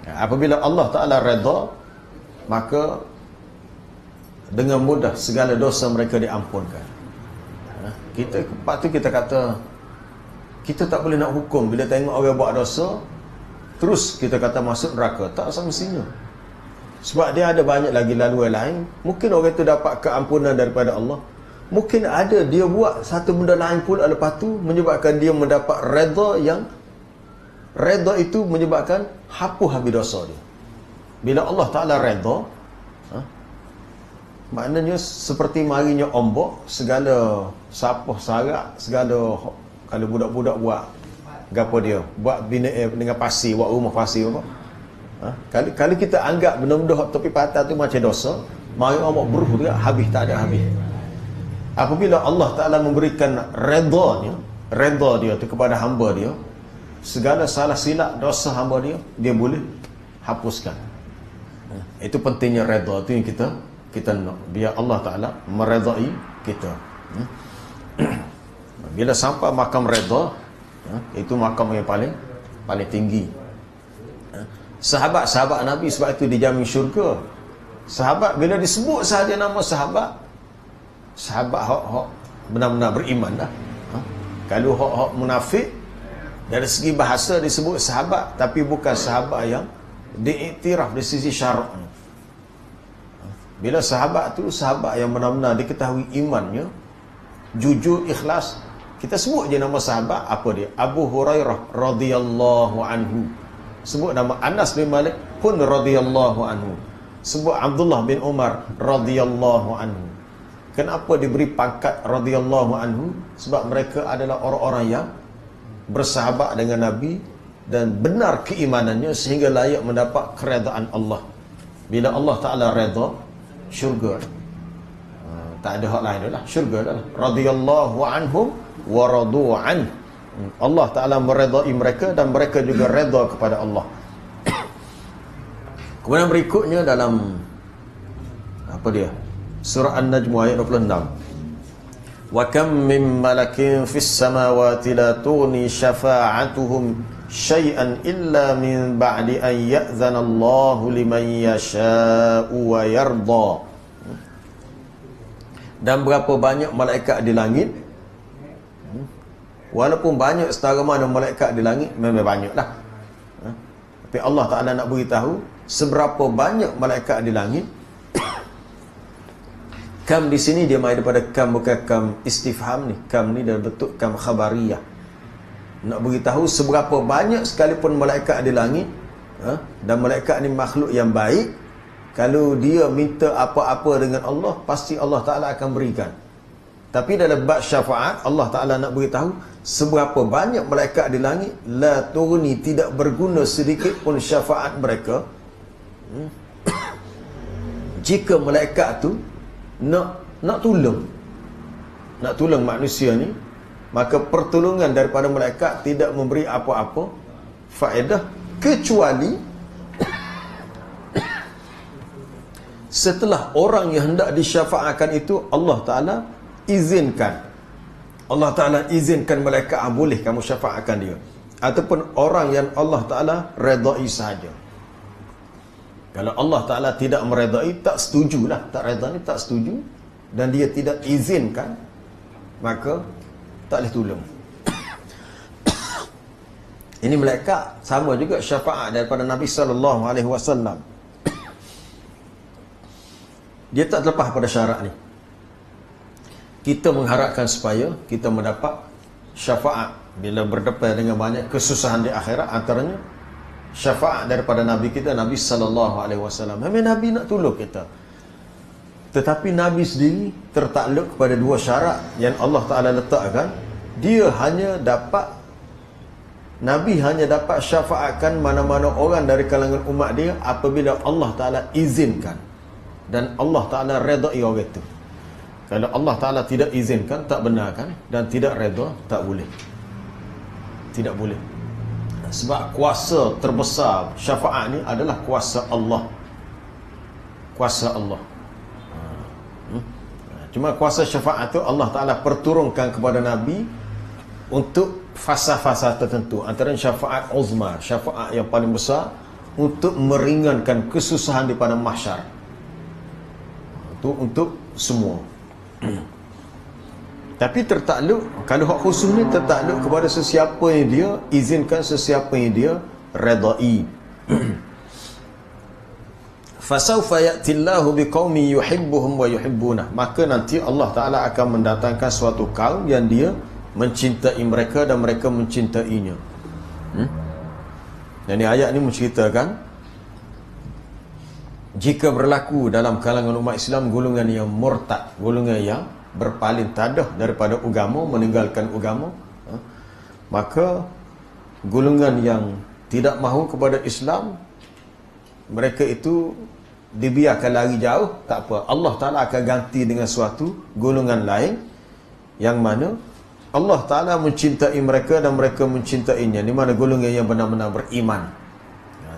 Apabila Allah Ta'ala redha, maka dengan mudah segala dosa mereka diampunkan. Lepas tu kita kata, kita tak boleh nak hukum bila tengok orang buat dosa terus kita kata masuk neraka. Tak semestinya. Sebab dia ada banyak lagi laluan lain. Mungkin orang itu dapat keampunan daripada Allah. Mungkin ada dia buat satu benda lain pula lepas tu menyebabkan dia mendapat redha itu menyebabkan hapus habis dosa dia. Bila Allah Ta'ala redha, maknanya seperti marinya ombak, segala sapah sarak, segala, kalau budak-budak buat gapo dia, buat bina dengan pasir, buat rumah pasir apa. Kalau kita anggap benda-benda tepi patah tu macam dosa, mari ombak beruh dia habis, tak ada habis. Apabila Allah Ta'ala memberikan redha dia tu kepada hamba dia, segala salah silap dosa hamba dia boleh hapuskan. Itu pentingnya redha tu yang kita nak, biar Allah Ta'ala meredai kita. Bila sampai makam redha, itu makam yang paling tinggi. Sahabat-sahabat Nabi sebab itu dijamin syurga. Sahabat bila disebut sahaja nama sahabat hak benar-benar beriman dah. Kalau hak munafik, dari segi bahasa disebut sahabat, tapi bukan sahabat yang diiktiraf dari sisi syarak. Bila sahabat tu sahabat yang benar-benar diketahui imannya, jujur, ikhlas, kita sebut je nama sahabat, apa dia? Abu Hurairah radhiyallahu anhu. Sebut nama Anas bin Malik pun radhiyallahu anhu. Sebut Abdullah bin Umar radhiyallahu anhu. Kenapa diberi pangkat radhiyallahu anhu? Sebab mereka adalah orang-orang yang bersahabat dengan Nabi dan benar keimanannya sehingga layak mendapat keredaan Allah. Bila Allah Ta'ala redha, syurga. Tak ada hak lain dah, syurga dah. Radhiyallahu anhum wa radu an. Allah Ta'ala meredai mereka dan mereka juga redha kepada Allah. Kemudian berikutnya dalam apa dia? Surah An-Najm ayat 26. Wa kam min malakin fis samawati la tughni syafa'atuhum syai'an illa min ba'di an ya'zana Allahu liman yasha'u wa yarda. Dan berapa banyak malaikat di langit, walaupun banyak setara mana malaikat di langit, memang banyaklah. Tapi Allah Ta'ala nak beritahu seberapa banyak malaikat di langit. Kam di sini dia main daripada kam, bukan kam istifham ni. Kam ni dalam bentuk kam khabariyah. Nak beritahu seberapa banyak sekalipun malaikat di langit, dan malaikat ni makhluk yang baik, Kalau dia minta apa-apa dengan Allah, pasti Allah Ta'ala akan berikan. Tapi dalam bab syafaat, Allah Ta'ala nak beritahu seberapa banyak malaikat di langit, la turni, tidak berguna sedikit pun syafaat mereka. Jika malaikat tu nak tolong manusia ni, maka pertolongan daripada malaikat tidak memberi apa-apa faedah, kecuali setelah orang yang hendak disyafaatkan itu Allah Ta'ala izinkan. Allah Ta'ala izinkan malaikat, boleh kamu syafaatkan dia. Ataupun orang yang Allah Ta'ala redai sahaja. Kalau Allah Ta'ala tidak meredai, tak setujulah, tak reda ni, tak setuju, dan dia tidak izinkan, maka tak boleh tolong. Ini malaikat sama juga syafaat daripada Nabi SAW. Dia tak terlepas pada syarat ni. Kita mengharapkan supaya kita mendapat syafaat bila berdepan dengan banyak kesusahan di akhirat. Antaranya syafaat daripada Nabi kita, Nabi SAW. Memang Nabi nak tolong kita, tetapi Nabi sendiri tertakluk kepada dua syarat yang Allah Ta'ala letakkan. Nabi hanya dapat syafaatkan mana-mana orang dari kalangan umat dia apabila Allah Ta'ala izinkan dan Allah Ta'ala redai orang itu. Kalau Allah Ta'ala tidak izinkan, tak benarkan, dan tidak reda, tak boleh. Tidak boleh. Sebab kuasa terbesar syafaat ni adalah kuasa Allah. Kuasa Allah. Cuma kuasa syafaat tu Allah Ta'ala perturunkan kepada Nabi untuk fasa-fasa tertentu. Antara syafaat uzma, syafaat yang paling besar, untuk meringankan kesusahan di padang mahsyar. Itu untuk semua. Tapi tertakluk, kalau hak khusus ni tertakluk kepada sesiapa yang dia izinkan, sesiapa yang dia redai. Fasawfa ya'tillahu biqaumin yuhibbuhum wa yuhibbunah. Maka nanti Allah Ta'ala akan mendatangkan suatu kaum yang dia mencintai mereka dan mereka mencintainya. Jadi ayat ni menceritakan jika berlaku dalam kalangan umat Islam golongan yang murtad, golongan yang berpaling tadah daripada agama, meninggalkan agama, maka golongan yang tidak mahu kepada Islam, mereka itu dibiarkan lari jauh, tak apa, Allah Ta'ala akan ganti dengan suatu golongan lain yang mana Allah Ta'ala mencintai mereka dan mereka mencintainya, di mana golongan yang benar-benar beriman,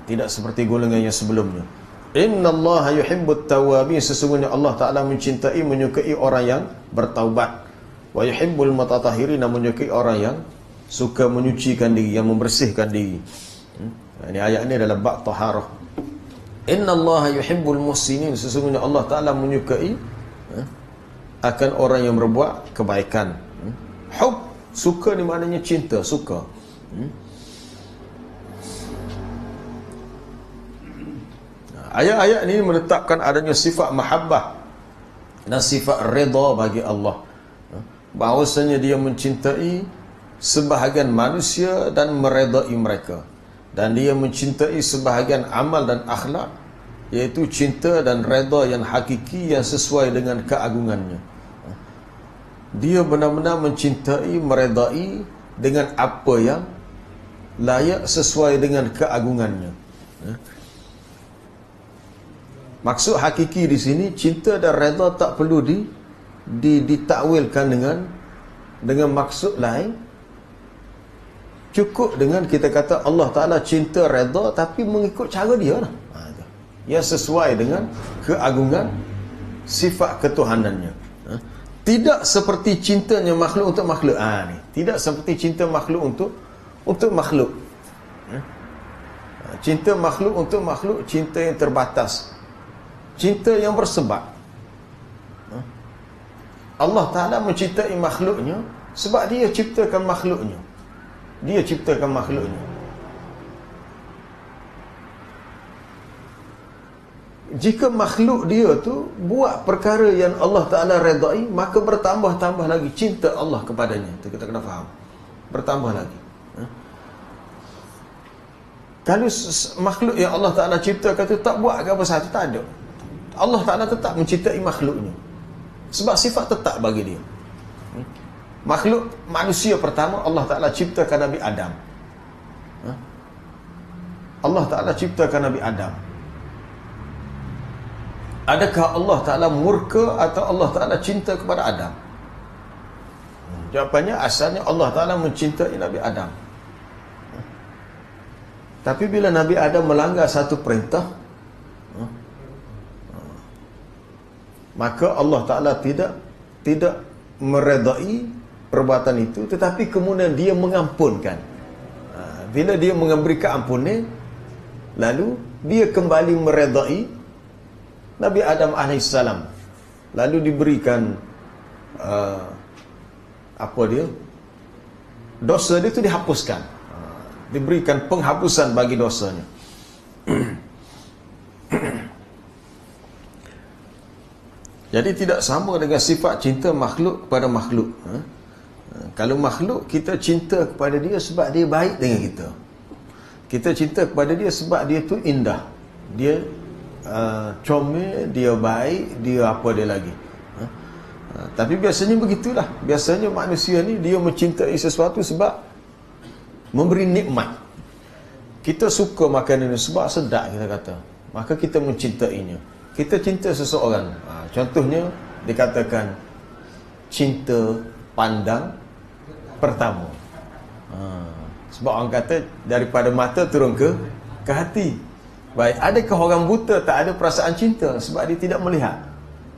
tidak seperti golongan yang sebelumnya. Innallaha yuhibbut tawwabin, sesungguhnya Allah Ta'ala mencintai, menyukai orang yang bertaubat. Wa yuhibbul mutatahhirin, menyukai orang yang suka menyucikan diri, yang membersihkan diri. Ini ayat ini adalah bab taharah. Innallaha yuhibbul muhsinin, sesungguhnya Allah Ta'ala menyukai akan orang yang berbuat kebaikan. Hub, suka ni maknanya cinta, suka. Ayat-ayat ini menetapkan adanya sifat mahabbah dan sifat reda bagi Allah. Bahawasanya dia mencintai sebahagian manusia dan meredai mereka. Dan dia mencintai sebahagian amal dan akhlak, iaitu cinta dan reda yang hakiki, yang sesuai dengan keagungannya. Dia benar-benar mencintai, meredai dengan apa yang layak sesuai dengan keagungannya. Maksud hakiki di sini, cinta dan reda tak perlu ditakwilkan dengan maksud lain. Cukup dengan kita kata Allah Ta'ala cinta, reda, tapi mengikut cara dia lah. Yang sesuai dengan keagungan sifat ketuhanannya. Tidak seperti cintanya makhluk untuk makhluk. Tidak seperti cinta makhluk untuk makhluk. Cinta makhluk untuk makhluk, cinta yang terbatas, cinta yang bersebab. Allah Ta'ala mencintai makhluknya sebab dia ciptakan makhluknya. Dia ciptakan makhluknya. Jika makhluk dia tu buat perkara yang Allah Ta'ala redai, maka bertambah-tambah lagi cinta Allah kepadanya. Itu kita kena faham. Bertambah lagi. Kalau makhluk yang Allah Ta'ala ciptakan tu tak buat apa satu, tak ada. Allah Ta'ala tetap mencintai makhluknya, sebab sifat tetap bagi dia. Makhluk manusia pertama Allah Ta'ala ciptakan Nabi Adam. Allah Ta'ala ciptakan Nabi Adam. Adakah Allah Ta'ala murka atau Allah Ta'ala cinta kepada Adam? Jawapannya, asalnya Allah Ta'ala mencintai Nabi Adam. Tapi bila Nabi Adam melanggar satu perintah, maka Allah Ta'ala tidak meredai perbuatan itu, tetapi kemudian dia mengampunkan. Bila dia memberikan ampunan, lalu dia kembali meredai Nabi Adam AS, lalu diberikan dosa dia itu dihapuskan, diberikan penghapusan bagi dosanya. Jadi tidak sama dengan sifat cinta makhluk kepada makhluk. Kalau makhluk, kita cinta kepada dia sebab dia baik dengan kita. Kita cinta kepada dia sebab dia tu indah, dia comel, dia baik, dia apa dia lagi. Tapi biasanya begitulah. Biasanya manusia ni dia mencintai sesuatu sebab memberi nikmat. Kita suka makanan ini sebab sedap, kita kata, maka kita mencintainya. Kita cinta seseorang, contohnya dikatakan cinta pandang pertama. Sebab orang kata daripada mata turun ke hati. Baik, adakah orang buta tak ada perasaan cinta sebab dia tidak melihat?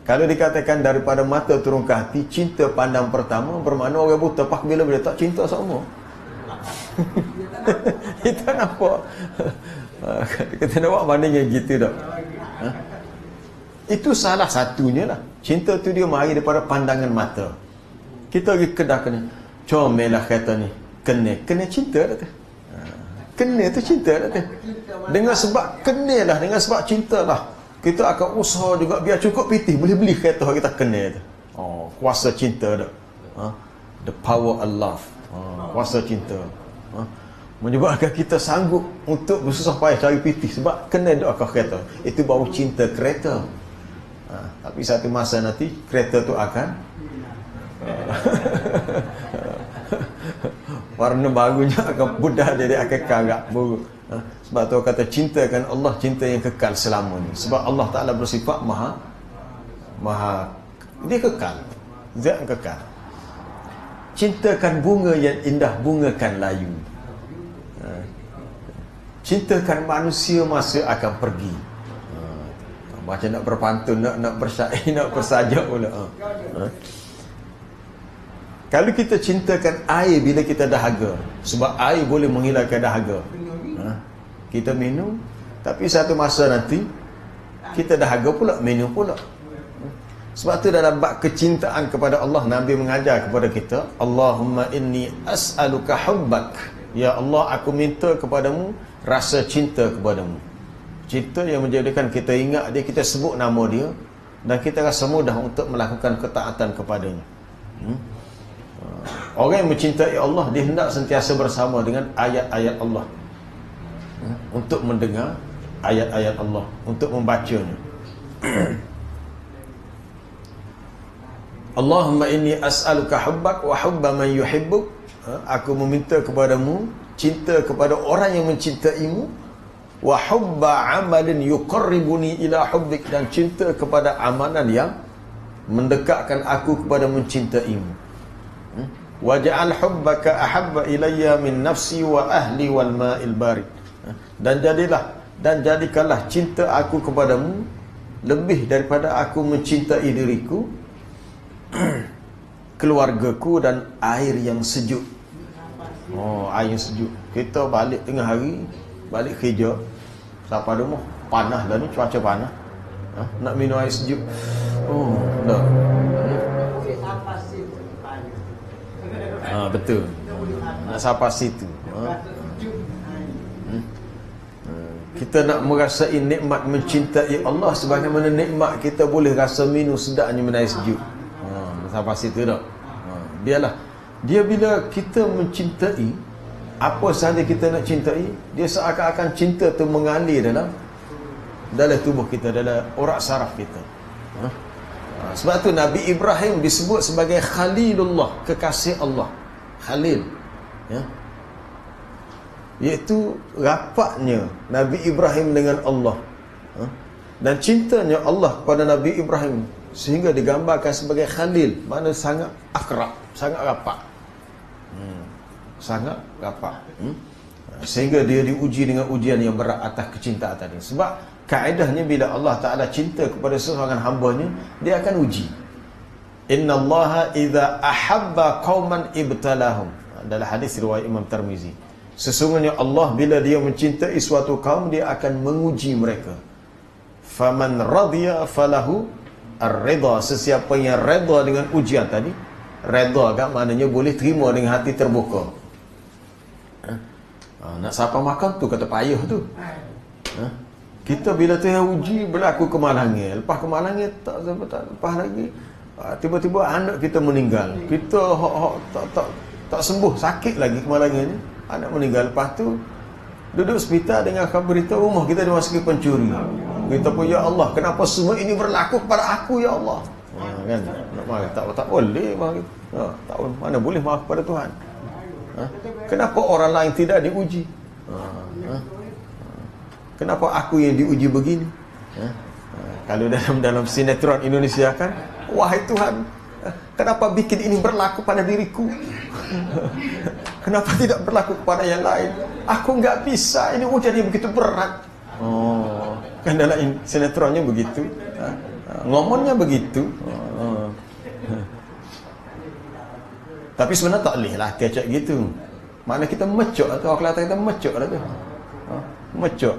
Kalau dikatakan daripada mata turun ke hati, cinta pandang pertama, bermakna orang buta pak bila tak cinta sama. Kita nampak. Kita nampak maknanya gitu tak? Itu salah satunya lah. Cinta tu dia mari daripada pandangan mata. Kita pergi kedai kena, comel lah kata ni, kena cinta dah tu. Kena tu cinta dah tu. Dengan sebab kena lah, dengan sebab cinta lah, kita akan usaha juga biar cukup pitih boleh beli kereta kita kena tu. Kuasa cinta dah. The power of love. Kuasa cinta. Menyebabkan kita sanggup untuk bersusah payah cari pitih sebab kena dah akan kereta. Itu baru cinta kereta. Tapi satu masa nanti kereta tu akan warna barunya akan pudar, jadi akan kagak buruk. Sebab tu kata cintakan Allah, cinta yang kekal selamanya. Sebab Allah Ta'ala bersifat maha dia kekal, zat yang kekal. Cintakan bunga yang indah, bungakan layu. Cintakan manusia masa akan pergi. Macam nak berpantun, nak bersyair, nak bersajak pula. Kalau kita cintakan air bila kita dahaga, sebab air boleh menghilangkan dahaga. Kita minum, tapi satu masa nanti kita dahaga pula, minum pula. Sebab tu dalam bab kecintaan kepada Allah, Nabi mengajar kepada kita, Allahumma inni as'aluka hubbak. Ya Allah, aku minta kepadamu rasa cinta kepadamu. Cinta yang menjadikan kita ingat dia, kita sebut nama dia, dan kita rasa mudah untuk melakukan ketaatan kepadanya. Orang yang mencintai Allah, dia hendak sentiasa bersama dengan ayat-ayat Allah, untuk mendengar ayat-ayat Allah, untuk membacanya. Allahumma inni as'aluka hubbak wa hubba man yuhibbuk. Aku meminta kepadamu cinta kepada orang yang mencintaimu, wa hubba amalin yuqarribuni ila hubbik, dan cinta kepada amalan yang mendekatkan aku kepada mencintaimu. Waj'al hubbaka ahabba ilayya min nafsi wa ahli wal ma'il barid. Dan jadikanlah cinta aku kepadamu lebih daripada aku mencintai diriku, keluargaku, dan air yang sejuk. Air yang sejuk. Kita balik tengah hari, balik kerja, sampai rumah panas dah ni, cuaca panas. Nak minum air sejuk. Dah. Betul. Nak sampai situ. Kita nak merasai nikmat mencintai Allah sebagaimana nikmat kita boleh rasa minum sedapnya minum air sejuk. Sampai situ tak? Biarlah. Dia bila kita mencintai, apa sahaja kita nak cintai, dia seakan-akan cinta tu mengalir dalam tubuh kita, dalam urat saraf kita. Sebab tu Nabi Ibrahim disebut sebagai Khalilullah, kekasih Allah. Khalil, ya, iaitu rapatnya Nabi Ibrahim dengan Allah, dan cintanya Allah kepada Nabi Ibrahim sehingga digambarkan sebagai Khalil, mana sangat akrab, sangat rapat, sangat rapat, sehingga dia diuji dengan ujian yang berat atas kecintaan tadi. Sebab kaedahnya bila Allah Ta'ala cinta kepada seorang hambanya, dia akan uji. Innallaha idza ahabba qauman ibtalahum, dalam hadis riwayat Imam Tirmizi. Sesungguhnya Allah bila dia mencintai suatu kaum, dia akan menguji mereka. Faman radiya falahu ar-ridha, sesiapa yang redha dengan ujian tadi, redha kan maknanya boleh terima dengan hati terbuka. Nak siapa makan tu kata payah tu. Kita bila Tuhan uji berlaku kemalangan, lepas kemalangan tak lepas lagi, tiba-tiba anak kita meninggal, kita tak sembuh, sakit lagi kemalangannya, anak meninggal. Lepas tu duduk hospital dengan khabar berita rumah kita dimasuki pencuri. Kita pun, ya Allah, kenapa semua ini berlaku kepada aku, ya Allah? Kan nak marah, tak boleh marah. Tak boleh, mana boleh marah kepada Tuhan. Kenapa orang lain tidak diuji? Kenapa aku yang diuji begini? Kalau dalam sinetron Indonesia kan, wahai Tuhan, kenapa bikin ini berlaku pada diriku? Kenapa tidak berlaku kepada yang lain? Aku enggak bisa, ini ujian yang begitu berat. Kan dalam sinetronnya begitu, ngomongnya begitu. Tapi sebenarnya tak boleh lah kecek gitu. Mana kita mecok atau orang Kelantan kita mecok lah tu. Mecok.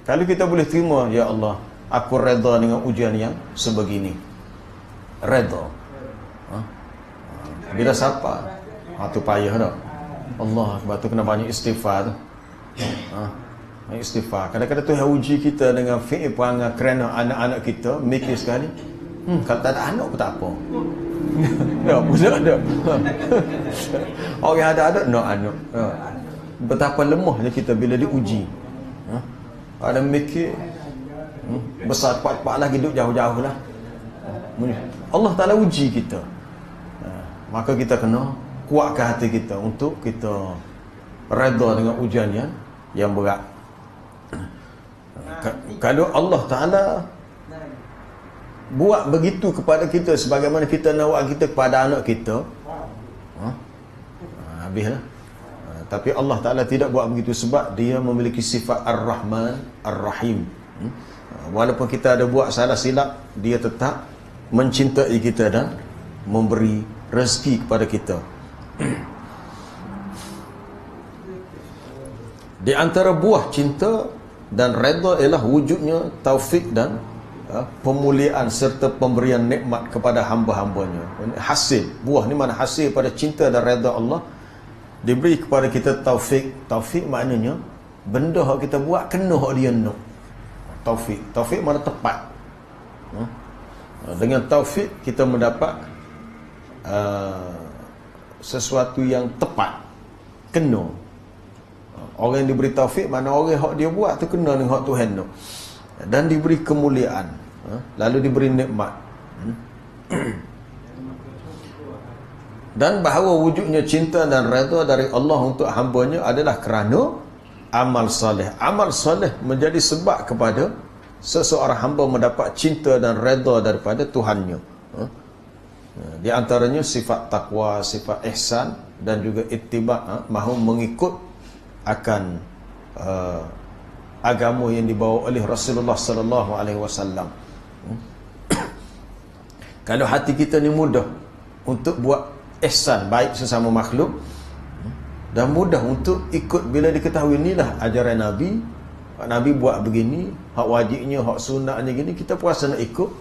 Kalau kita boleh terima, ya Allah, aku redha dengan ujian yang sebegini. Redha. Bila siapa? Tu payah dah. Allah, sebab tu kena banyak istighfar tu. Istighfar. Kadang-kadang Tuhan uji kita dengan fi'il perangai kerana anak-anak kita mikir sekali, kalau tak ada anak pun tak apa. Tak pun tak ada. Orang ada anak. Betapa lemahnya kita bila diuji. Ada mikir besar cepat-cepat lagi, duduk jauh-jauh lah. Allah Ta'ala uji kita. Maka kita kena kuatkan hati kita untuk kita redha dengan ujian yang berat. Kalau Allah Ta'ala buat begitu kepada kita sebagaimana kita nak buat kita kepada anak kita, habislah. Tapi Allah Ta'ala tidak buat begitu sebab dia memiliki sifat Ar-Rahman Ar-Rahim. Walaupun kita ada buat salah silap, dia tetap mencintai kita dan memberi rezeki kepada kita. Di antara buah cinta dan redha ialah wujudnya taufik dan pemuliaan serta pemberian nikmat kepada hamba-hambanya. Hasil, buah ni mana hasil pada cinta dan redha Allah, diberi kepada kita taufik. Taufik maknanya benda yang kita buat kena hak dia nak. Taufik mana tepat. Dengan taufik kita mendapat sesuatu yang tepat, kena. Orang yang diberi taufik mana orang hak dia buat tu kena dengan hak Tuhan tu, dan diberi kemuliaan, lalu diberi nikmat. Dan bahawa wujudnya cinta dan redha dari Allah untuk hambanya adalah kerana amal soleh. Amal soleh menjadi sebab kepada seseorang hamba mendapat cinta dan redha daripada Tuhannya. Di antaranya sifat takwa, sifat ihsan dan juga ittiba', mahu mengikut akan agama yang dibawa oleh Rasulullah sallallahu alaihi wasallam. Kalau hati kita ni mudah untuk buat ihsan baik sesama makhluk, dan mudah untuk ikut bila diketahui inilah ajaran Nabi, Nabi buat begini, hak wajibnya, hak sunatnya gini, kita puasa nak ikut,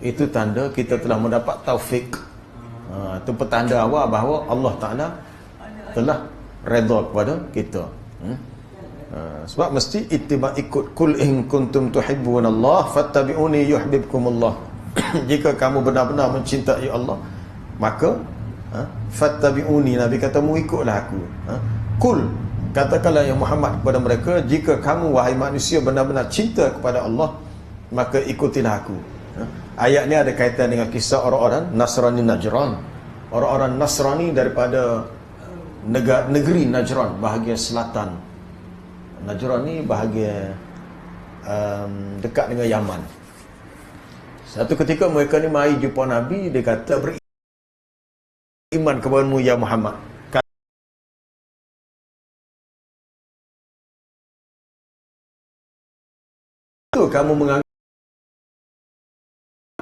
itu tanda kita telah mendapat taufik. Itu petanda awal bahawa Allah Ta'ala telah redha kepada kita. Sebab mesti ittiba, ikut. Kul in kuntum tuhibbunallah fattabi'uni yuhibbukumullah. Jika kamu benar-benar mencintai Allah, maka fattabi'uni, Nabi kata mu ikutlah aku. Kul, Katakanlah ya Muhammad kepada mereka, jika kamu wahai manusia benar-benar cinta kepada Allah, maka ikutilah aku. Ayat ni ada kaitan dengan kisah orang-orang Nasrani Najran. Orang-orang Nasrani daripada negeri Najran, bahagian selatan. Najran ni bahagian dekat dengan Yaman. Satu ketika mereka ni mari jumpa Nabi, dia kata, beriman kepadamu ya Muhammad. Itu kamu menganggap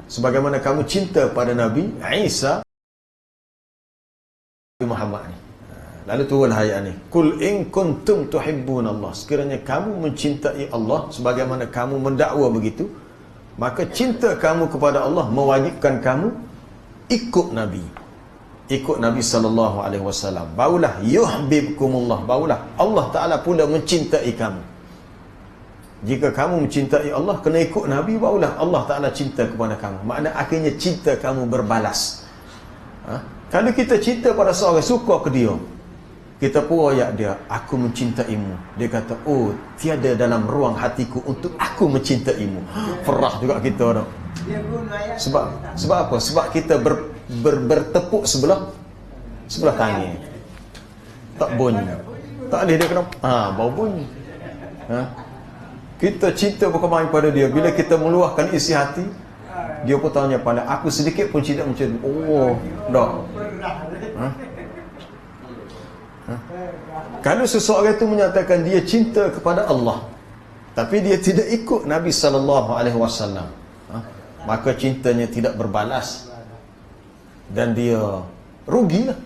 sebagaimana kamu cinta pada Nabi Isa Muhammad ni. Lalu turun ayat ni, kul in kuntum tuhibbunallah, sekiranya kamu mencintai Allah sebagaimana kamu mendakwa begitu, maka cinta kamu kepada Allah mewajibkan kamu ikut Nabi. Ikut Nabi SAW. Barulah yuhibbukumullah, barulah Allah Ta'ala pula mencintai kamu. Jika kamu mencintai Allah, kena ikut Nabi, barulah Allah Ta'ala cinta kepada kamu. Makna akhirnya cinta kamu berbalas. Kalau kita cinta pada seorang, suka ke dia, kita pun ayat dia, aku mencintaimu. Dia kata, oh, tiada dalam ruang hatiku untuk aku mencintaimu. Ferah juga kita tu. Sebab apa? Sebab kita bertepuk sebelah tangan. Tak bunyi. Tak boleh dia kena bau bunyi. Kita cinta bukan main pada dia. Bila kita meluahkan isi hati, dia pun tanya pada aku sedikit pun tidak macam, oh, dah. Kalau seseorang itu menyatakan dia cinta kepada Allah, tapi dia tidak ikut Nabi SAW, maka cintanya tidak berbalas dan dia rugilah.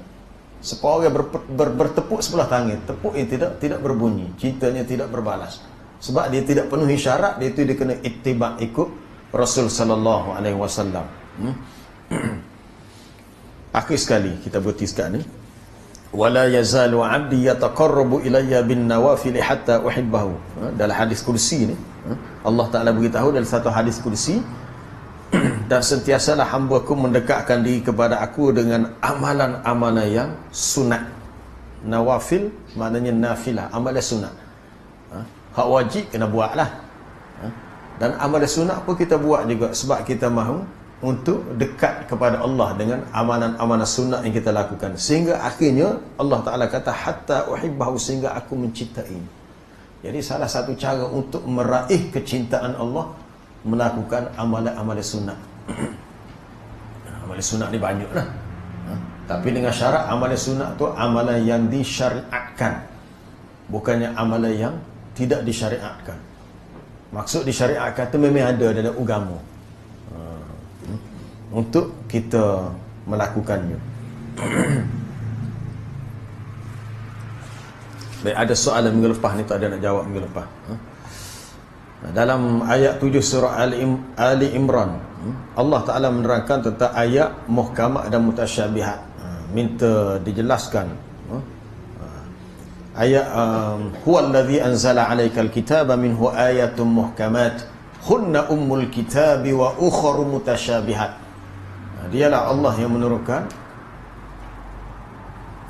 Seorang bertepuk sebelah tangan, tepuk yang tidak berbunyi, cintanya tidak berbalas. Sebab dia tidak penuhi syarat, dia kena ittiba, ikut Rasul SAW. Akhir sekali kita berhenti sekarang ni. Wala yazalu 'abdi yataqarrabu ilayya bin nawafil hatta uhibbahu. Dalam hadis kursi ni, Allah Taala beritahu dalam satu hadis kursi, dan sentiasalah hamba-Ku mendekatkan diri kepada aku dengan amalan-amalan yang sunat. Nawafil maknanya nafilah, amalan sunat. Hak wajib kena buatlah. Dan amalan sunat pun kita buat juga sebab kita mahu untuk dekat kepada Allah dengan amalan-amalan sunat yang kita lakukan, sehingga akhirnya Allah Ta'ala kata hatta uhibbahu, sehingga aku mencintai. Jadi salah satu cara untuk meraih kecintaan Allah, melakukan amalan-amalan sunat. Amalan sunat ni banyak lah, tapi dengan syarat amalan sunat tu amalan yang disyariatkan, bukannya amalan yang tidak disyariatkan. Maksud disyariatkan tu memang ada dalam agama untuk kita melakukannya. Baik, ada soalan minggu lepas ni, tak ada nak jawab minggu lepas. Dalam ayat 7 surah Ali Imran, Allah Ta'ala menerangkan tentang ayat muhkamat dan mutasyabihat, minta dijelaskan. Ayat huwallazi anzala 'alaikal kitaba minhu ayatun muhkamat hunna ummul kitabi wa ukhra mutasyabihat. Dialah Allah yang menurunkan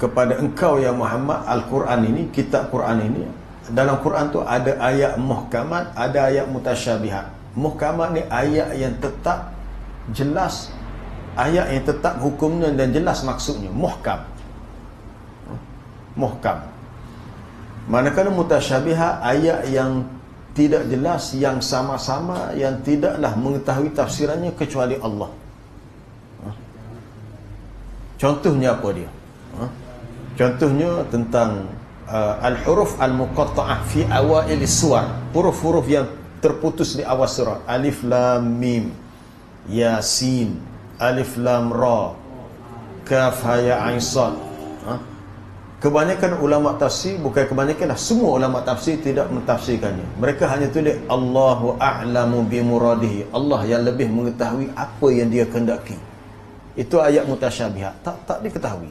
kepada engkau ya Muhammad Al-Quran ini, kitab Quran ini. Dalam Quran tu ada ayat muhkamat, ada ayat mutasyabihat. Muhkamat ni ayat yang tetap jelas, ayat yang tetap hukumnya dan jelas maksudnya, muhkam. Muhkam. Manakala mutasyabihat, ayat yang tidak jelas, yang sama-sama, yang tidaklah mengetahui tafsirannya kecuali Allah. Contohnya apa dia? Contohnya tentang al-huruf al-muqatta'ah fi awail suwar, huruf-huruf yang terputus di awal surah. Alif lam mim, yasin, alif lam ra, kaf ha ya ain sad. Kebanyakan ulama tafsir, bukan kebanyakan lah, semua ulama tafsir tidak mentafsirkannya. Mereka hanya tulis Allahu a'lamu bi muradihi, Allah yang lebih mengetahui apa yang dia kehendaki. Itu ayat mutasyabihat, tak diketahui.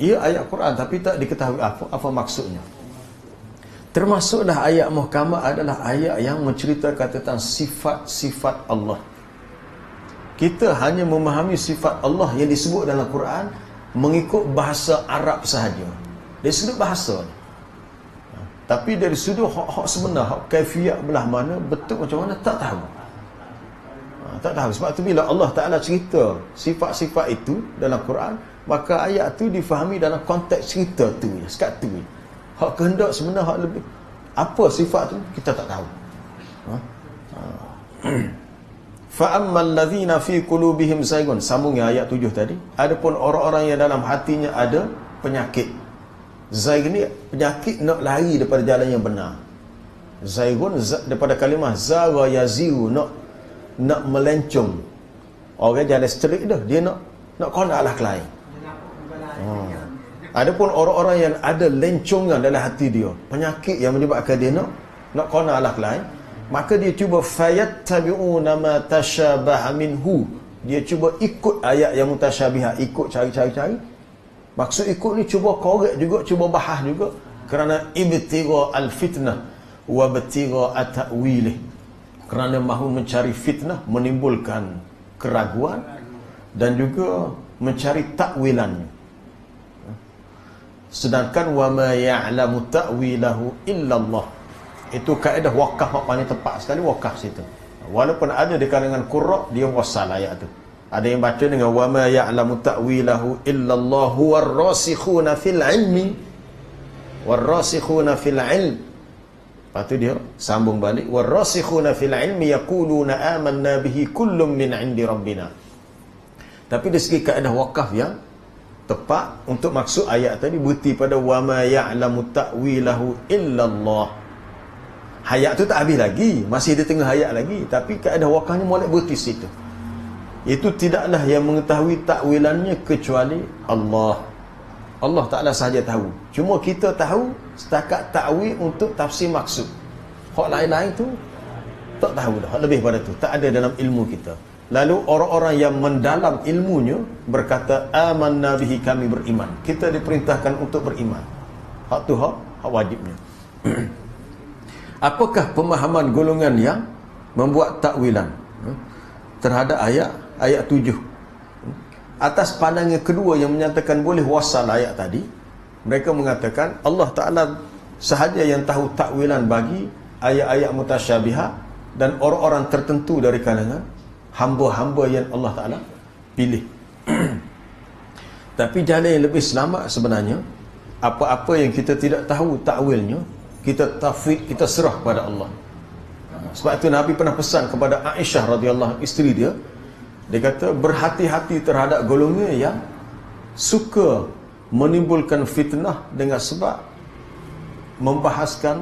Ia ayat Quran tapi tak diketahui apa maksudnya. Termasuklah ayat muhkamah adalah ayat yang menceritakan tentang sifat-sifat Allah. Kita hanya memahami sifat Allah yang disebut dalam Quran mengikut bahasa Arab sahaja. Dari sudut bahasa, Tapi dari sudut hak sebenar, hak kaifiat belah mana, betul macam mana, tak tahu. Tak tahu. Sebab tu bila Allah Ta'ala cerita sifat-sifat itu dalam Quran, maka ayat tu difahami dalam konteks cerita tu, sekat tu. Hak kehendak sebenar, hak lebih apa sifat tu kita tak tahu. Fa ammal ladzina fi qulubihim zaygun, sambungnya ayat 7 tadi. Adapun orang-orang yang dalam hatinya ada penyakit. Zayg ni penyakit nak lari daripada jalan yang benar. Zaygun daripada kalimah zara yaziru, nak melencong. Orang jalan straight dah, dia nak konak lah ke lain. Adapun orang-orang yang ada lencongan dalam hati dia, penyakit yang menyebabkan dia nak konak lah ke lain, maka dia cuba fayattabi'una ma tashabaha minhu, dia cuba ikut ayat yang mutasyabihat, ikut cari. Maksud ikut ni cuba korek juga, cuba bahas juga, kerana ibtigha al-fitnah wa ibtigha at-ta'wilih, kerana mahu mencari fitnah, menimbulkan keraguan, dan juga mencari takwilannya. Sedangkan wa ma ya'lamu ta'wilahu illallah, itu kaedah wakaf yang paling tepat sekali, wakaf situ. Walaupun ada di kalangan qurra dia wasal ayat tu. Ada yang baca dengan wa ma ya'lamu ta'wilahu illallah warrasikhuna fil ilmi, warrasikhuna fil ilm. Lepas tu dia sambung balik, warrasikhuna fil ilmi yaquluna amanna bihi kullum min 'indi rabbina. Tapi dari segi kaedah wakaf yang tepat untuk maksud ayat tadi berhenti pada wa ma ya'lamu ta'wilahu illallah. Hayat tu tak habis lagi, masih di tengah hayat lagi, tapi kaedah wakafnya molek berhenti situ. Itu tidaklah yang mengetahui takwilannya kecuali Allah. Allah Ta'ala sahaja tahu. Cuma kita tahu setakat takwil untuk tafsir maksud. Hak lain-lain tu tak tahu dah, lebih pada tu tak ada dalam ilmu kita. Lalu orang-orang yang mendalam ilmunya berkata amanna bihi, kami beriman. Kita diperintahkan untuk beriman. Hak tu hak wajibnya. Apakah pemahaman golongan yang membuat takwilan terhadap ayat 7? Atas pandangan kedua yang menyatakan boleh wasal ayat tadi, mereka mengatakan Allah Ta'ala sahaja yang tahu takwilan bagi ayat-ayat mutasyabihat dan orang-orang tertentu dari kalangan hamba-hamba yang Allah Ta'ala pilih. Tapi jalan yang lebih selamat sebenarnya, apa-apa yang kita tidak tahu takwilnya, kita tafwid, kita serah pada Allah. Sebab itu Nabi pernah pesan kepada Aisyah radhiyallahu, isteri dia, dia kata berhati-hati terhadap golongan yang suka menimbulkan fitnah dengan sebab membahaskan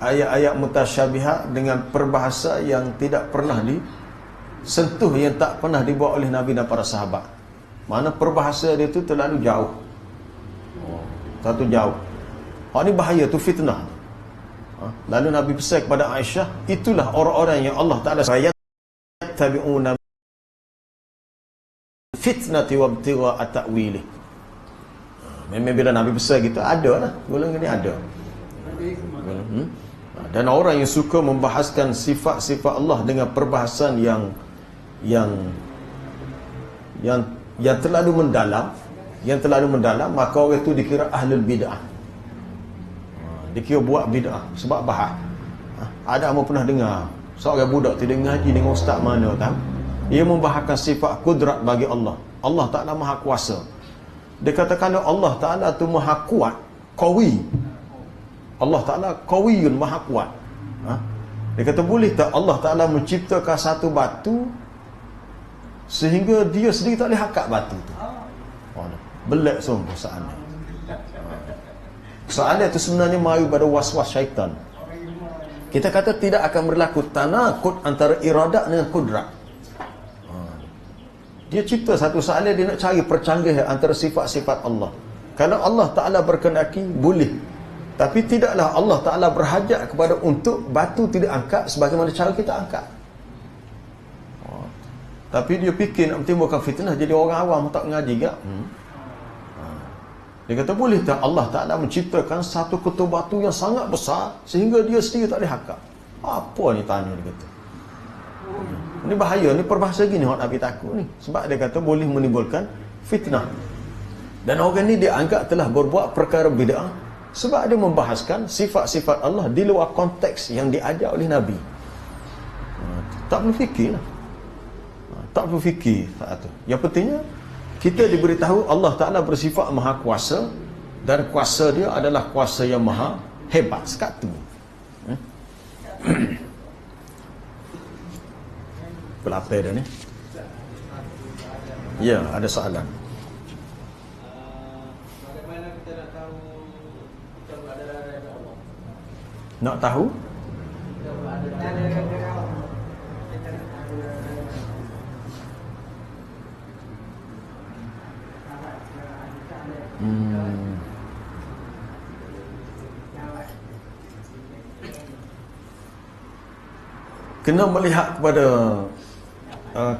ayat-ayat mutasyabihat dengan perbahasa yang tidak pernah disentuh, yang tak pernah dibuat oleh Nabi dan para sahabat. Mana perbahasa dia tu terlalu jauh. Satu jauh. Hak ni bahaya tu, fitnah. Lalu Nabi pesan kepada Aisyah, itulah orang-orang yang Allah Ta'ala yattabi'una fitnati wa ibtigha at-ta'wili. Memang bila Nabi pesan gitu, ada lah golongan ni ada. Dan orang yang suka membahaskan sifat-sifat Allah dengan perbahasan yang terlalu mendalam, maka orang itu dikira ahlul bid'ah. Dikira buat bid'ah sebab bahas. Ada apa pernah dengar seorang budak tidak ngaji dengan ustaz mana tahu, dia membahaskan sifat kudrat bagi Allah. Allah Ta'ala maha kuasa. Dia katakan Allah Ta'ala tu maha kuat, qawi. Allah Ta'ala qawiyun, maha kuat. Dia kata boleh tak Allah Ta'ala menciptakan satu batu sehingga dia sendiri tak boleh hakat batu tu? Belak sungguh soalan. Soalan itu sebenarnya mari pada was-was syaitan. Kita kata tidak akan berlaku tanakut antara iradat dengan kudrat. Dia cipta satu soalan, dia nak cari percanggahan antara sifat-sifat Allah. Kalau Allah Ta'ala berkehendaki, boleh. Tapi tidaklah Allah Ta'ala berhajat kepada untuk batu tidak angkat sebagaimana cara kita angkat. Tapi dia fikir nak menimbulkan fitnah, jadi orang awam tak mengaji ke? Dia kata boleh tak Allah Ta'ala menciptakan satu ketul batu yang sangat besar sehingga dia sendiri tak boleh hakak? Apa ni tanya, dia kata. Ini bahaya, ni perbahasa gini orang Nabi takut ni. Sebab dia kata boleh menimbulkan fitnah. Dan orang ni dia anggap telah berbuat perkara bid'ah Sebab dia membahaskan sifat-sifat Allah di luar konteks yang diajar oleh Nabi. Tak perlu fikir lah. Tak perlu fikir saat tu. Yang pentingnya kita diberitahu Allah Ta'ala bersifat maha kuasa, dan kuasa dia adalah kuasa yang maha hebat sekatu. Pelapar dah ni. Ya, ada soalan. Bagaimana kita nak tahu kita berada dalam Allah? Nak tahu? Kita berada dalam Allah. Kita nak tahu Kena melihat kepada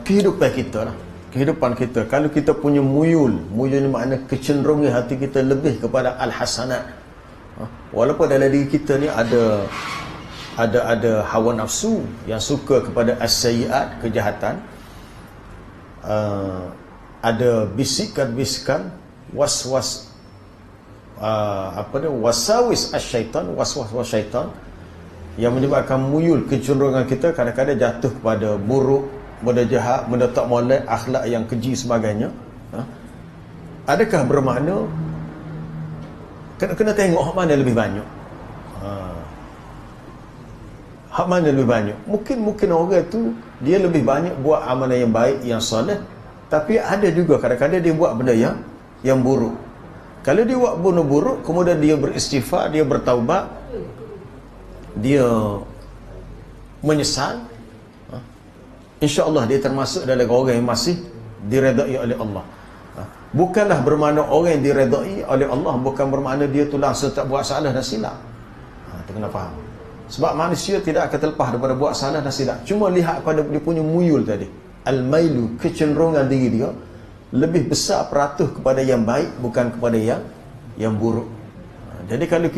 kehidupan kita lah. Kehidupan kita. Kalau kita punya muyul ni makna kecenderungan hati kita lebih kepada al-hasanat. Walaupun dalam diri kita ni ada hawa nafsu yang suka kepada as-sayyiat, kejahatan. Ada bisikan-bisikan waswas wasawis asyaitan, waswas syaitan yang menyebabkan muyul kecenderungan kita kadang-kadang jatuh kepada buruk, benda jahat, benda tak molek, akhlak yang keji sebagainya. Adakah bermakna kena tengok hak mana lebih banyak? Hak mana lebih banyak? Mungkin orang tu dia lebih banyak buat amalan yang baik, yang soleh, tapi ada juga kadang-kadang dia buat benda yang buruk. Kalau dia buat benda buruk, kemudian dia beristighfar, dia bertaubat, dia menyesal, insya-Allah dia termasuk dalam orang yang masih diredai oleh Allah. Bukanlah bermakna orang yang diredai oleh Allah bukan bermakna dia tu langsung tak buat salah dan silap. Kita kena faham. Sebab manusia tidak akan terlepas daripada buat salah dan silap. Cuma lihat pada dia punya muyul tadi. Al-mailu, kecenderungan diri dia lebih besar peratus kepada yang baik bukan kepada yang buruk. Jadi kalau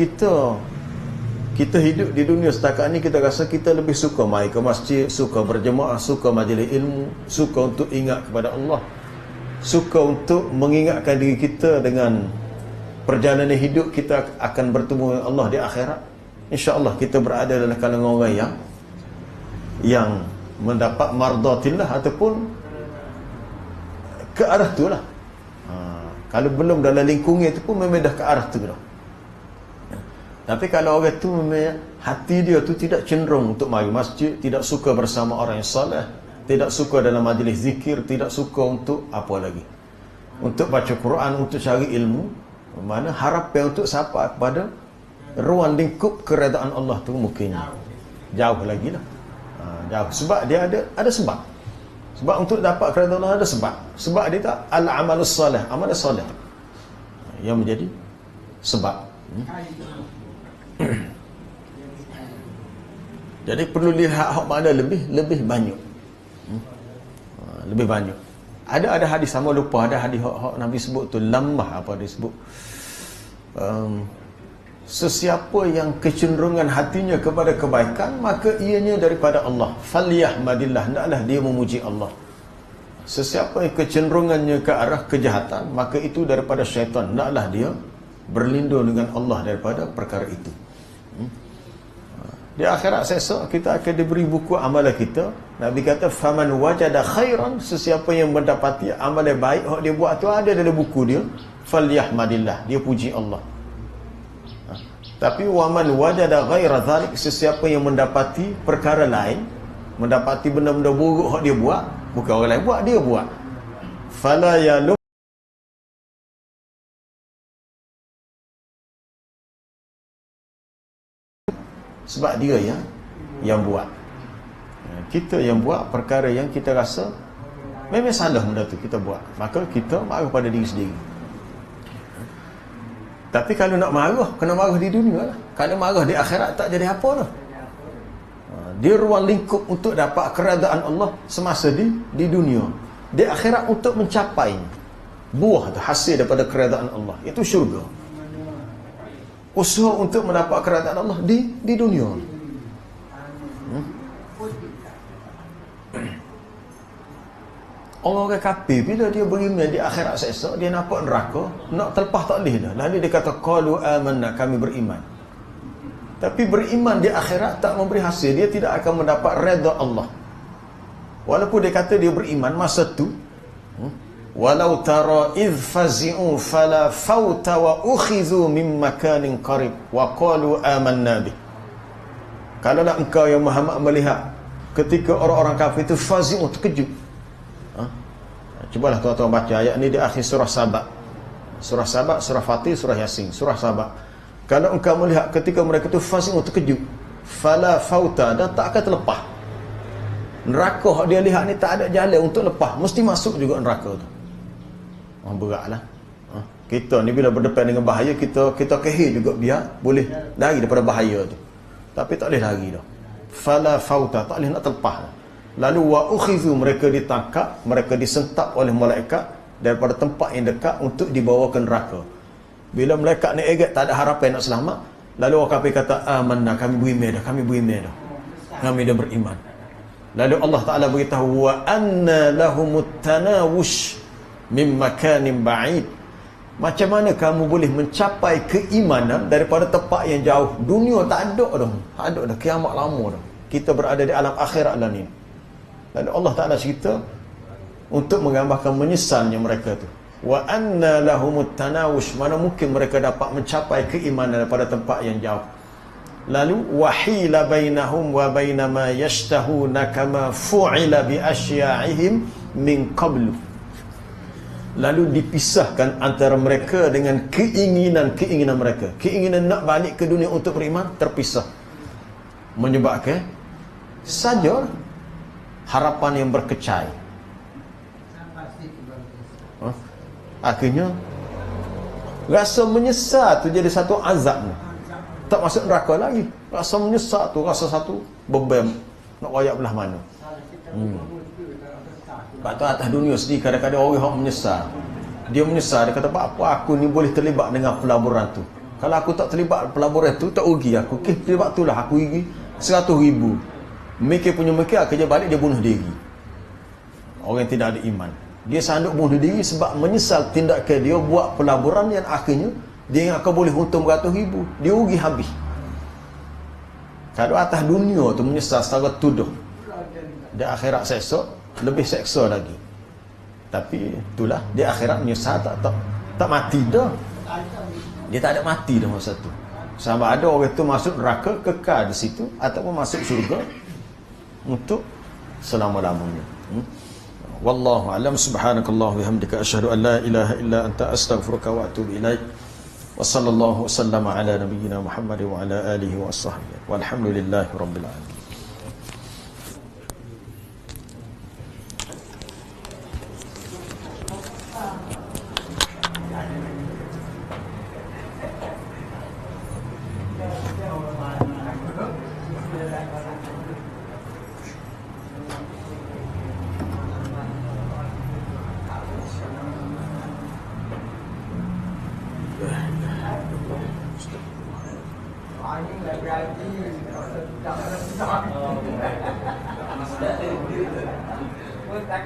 kita hidup di dunia setakat ni, kita rasa kita lebih suka mai ke masjid, suka berjemaah, suka majlis ilmu, suka untuk ingat kepada Allah, suka untuk mengingatkan diri kita dengan perjalanan hidup kita akan bertemu dengan Allah di akhirat. InsyaAllah kita berada dalam kalangan orang yang mendapat mardatillah ataupun ke arah tu lah. Kalau belum dalam lingkungan itu pun memang dah ke arah tu dah. Tapi kalau orang tu memang hati dia tu tidak cenderung untuk mari masjid, tidak suka bersama orang yang soleh, tidak suka dalam majlis zikir, tidak suka untuk apa lagi, untuk baca Quran, untuk cari ilmu, mana harapan untuk sampai kepada ruang lingkup keredaan Allah tu mungkin jauh lagi lah. Jauh. Sebab dia ada sebab. Sebab untuk dapat keredaan Allah ada sebab. Sebab dia tak al-amalus soleh, amal soleh yang menjadi sebab. Jadi perlu lihat hak mana lebih banyak. Lebih banyak. Ada hadis, sama lupa, ada hadis hak Nabi sebut tu lamah, apa dia sebut, sesiapa yang kecenderungan hatinya kepada kebaikan maka ianya daripada Allah. Falyahmadillah, hendaklah dia memuji Allah. Sesiapa yang kecenderungannya ke arah kejahatan maka itu daripada syaitan, hendaklah dia berlindung dengan Allah daripada perkara itu. Di akhirat esok kita akan diberi buku amalan kita. Nabi kata faman wajada khairan, sesiapa yang mendapati amalan baik hak dia buat tu ada dalam buku dia, falyahmadillah, dia puji Allah. Tapi waman wajada ghaira zalik, sesiapa yang mendapati perkara lain, mendapati benda-benda buruk hak dia buat, bukan orang lain buat, dia buat, fala yalum, sebab dia yang buat. Kita yang buat perkara yang kita rasa memang salah benda tu kita buat, maka kita marah pada diri sendiri. Tapi kalau nak marah, kena marah di dunia lah. Kalau marah di akhirat tak jadi apa lah. Dia ruang lingkup untuk dapat keredaan Allah semasa di dunia. Di akhirat untuk mencapai buah tu, hasil daripada keredaan Allah, itu syurga. Usaha untuk mendapat keredaan Allah di dunia. Orang kafir bila dia beriman di akhirat esok, dia nampak neraka, nak terlepas tak boleh dah. Lalu dia kata qalu amanna, kami beriman. Tapi beriman di akhirat tak memberi hasil, dia tidak akan mendapat redha Allah. Walaupun dia kata dia beriman masa tu, walau tara idh fazi'u fala fauta wa ukhizu min makanin qarib wa qalu amanna bih. Kalaulah engkau yang Muhammad melihat ketika orang-orang kafir itu fazi'u, terkejut. Cubalah tuan-tuan baca ayat ni di akhir surah Sabah. Surah Sabah, surah Fatih, surah Yasin, surah Sabah. Kalau engkau melihat ketika mereka itu fazi'u, terkejut, fala fauta, dan tak akan terlepas. Neraka dia lihat ni tak ada jalan untuk lepas, mesti masuk juga neraka tu. Beratlah. Kita ni bila berdepan dengan bahaya, kita kehir juga biar boleh lari daripada bahaya tu. Tapi tak boleh lari dah. Fala fauta, tak boleh nak terlepas. Lalu wa ukhizu, mereka ditangkap, mereka disentap oleh malaikat daripada tempat yang dekat untuk dibawa ke neraka. Bila malaikat ni egat tak ada harapan nak selamat, lalu orang kafir kata amanna, kami beriman dah, kami beriman dah, kami dah beriman. Lalu Allah Ta'ala beritahu wa anna lahumut tanawush min makanin ba'id. Macam mana kamu boleh mencapai keimanan daripada tempat yang jauh? Dunia tak ada dah, tak ada dah, kiamat lama dah, kita berada di alam akhirat lah ni. Lalu Allah Ta'ala cerita untuk menggambarkan menyesalnya mereka tu. Wa anna lahumut tanawush, mana mungkin mereka dapat mencapai keimanan daripada tempat yang jauh. Lalu wahila bainahum wa baina ma yashtahuna kama fu'ila bi asya'ihim min qablu. Lalu dipisahkan antara mereka dengan keinginan mereka. Keinginan nak balik ke dunia untuk beriman terpisah, menyebabkan saja harapan yang berkecai. Akhirnya rasa menyesal tu jadi satu azab ni. Tak masuk neraka lagi. Rasa menyesal tu rasa satu beban nak royak belah mana. Sebab tu atas dunia sendiri kadang-kadang orang yang menyesal. Dia menyesal, dia kata apa aku ni boleh terlibat dengan pelaburan tu. Kalau aku tak terlibat pelaburan tu, tak rugi aku. Terlibat tu lah aku rugi 100,000. Mikir punya mikir, kerja balik dia bunuh diri. Orang yang tidak ada iman, dia sanduk bunuh diri sebab menyesal tindakan dia buat pelaburan yang akhirnya dia yang akan boleh untung beratus ribu, dia rugi habis. Kalau atas dunia tu menyesal secara tuduh, di akhirat seksa lebih seksa lagi. Tapi itulah, di akhirat menyesal tak mati dah. Dia tak ada mati dah masa tu. Sama ada orang tu masuk neraka kekal di situ ataupun masuk syurga untuk selama-lamanya. Wallahu a'lam. Subhanakallah wa bihamdika asyhadu an la ilaha illa anta astaghfiruka wa atubu ilaik. Wa sallallahu wasallama ala nabiyyina Muhammad wa ala alihi wa sahbihi. Walhamdulillahi rabbil alamin. Tak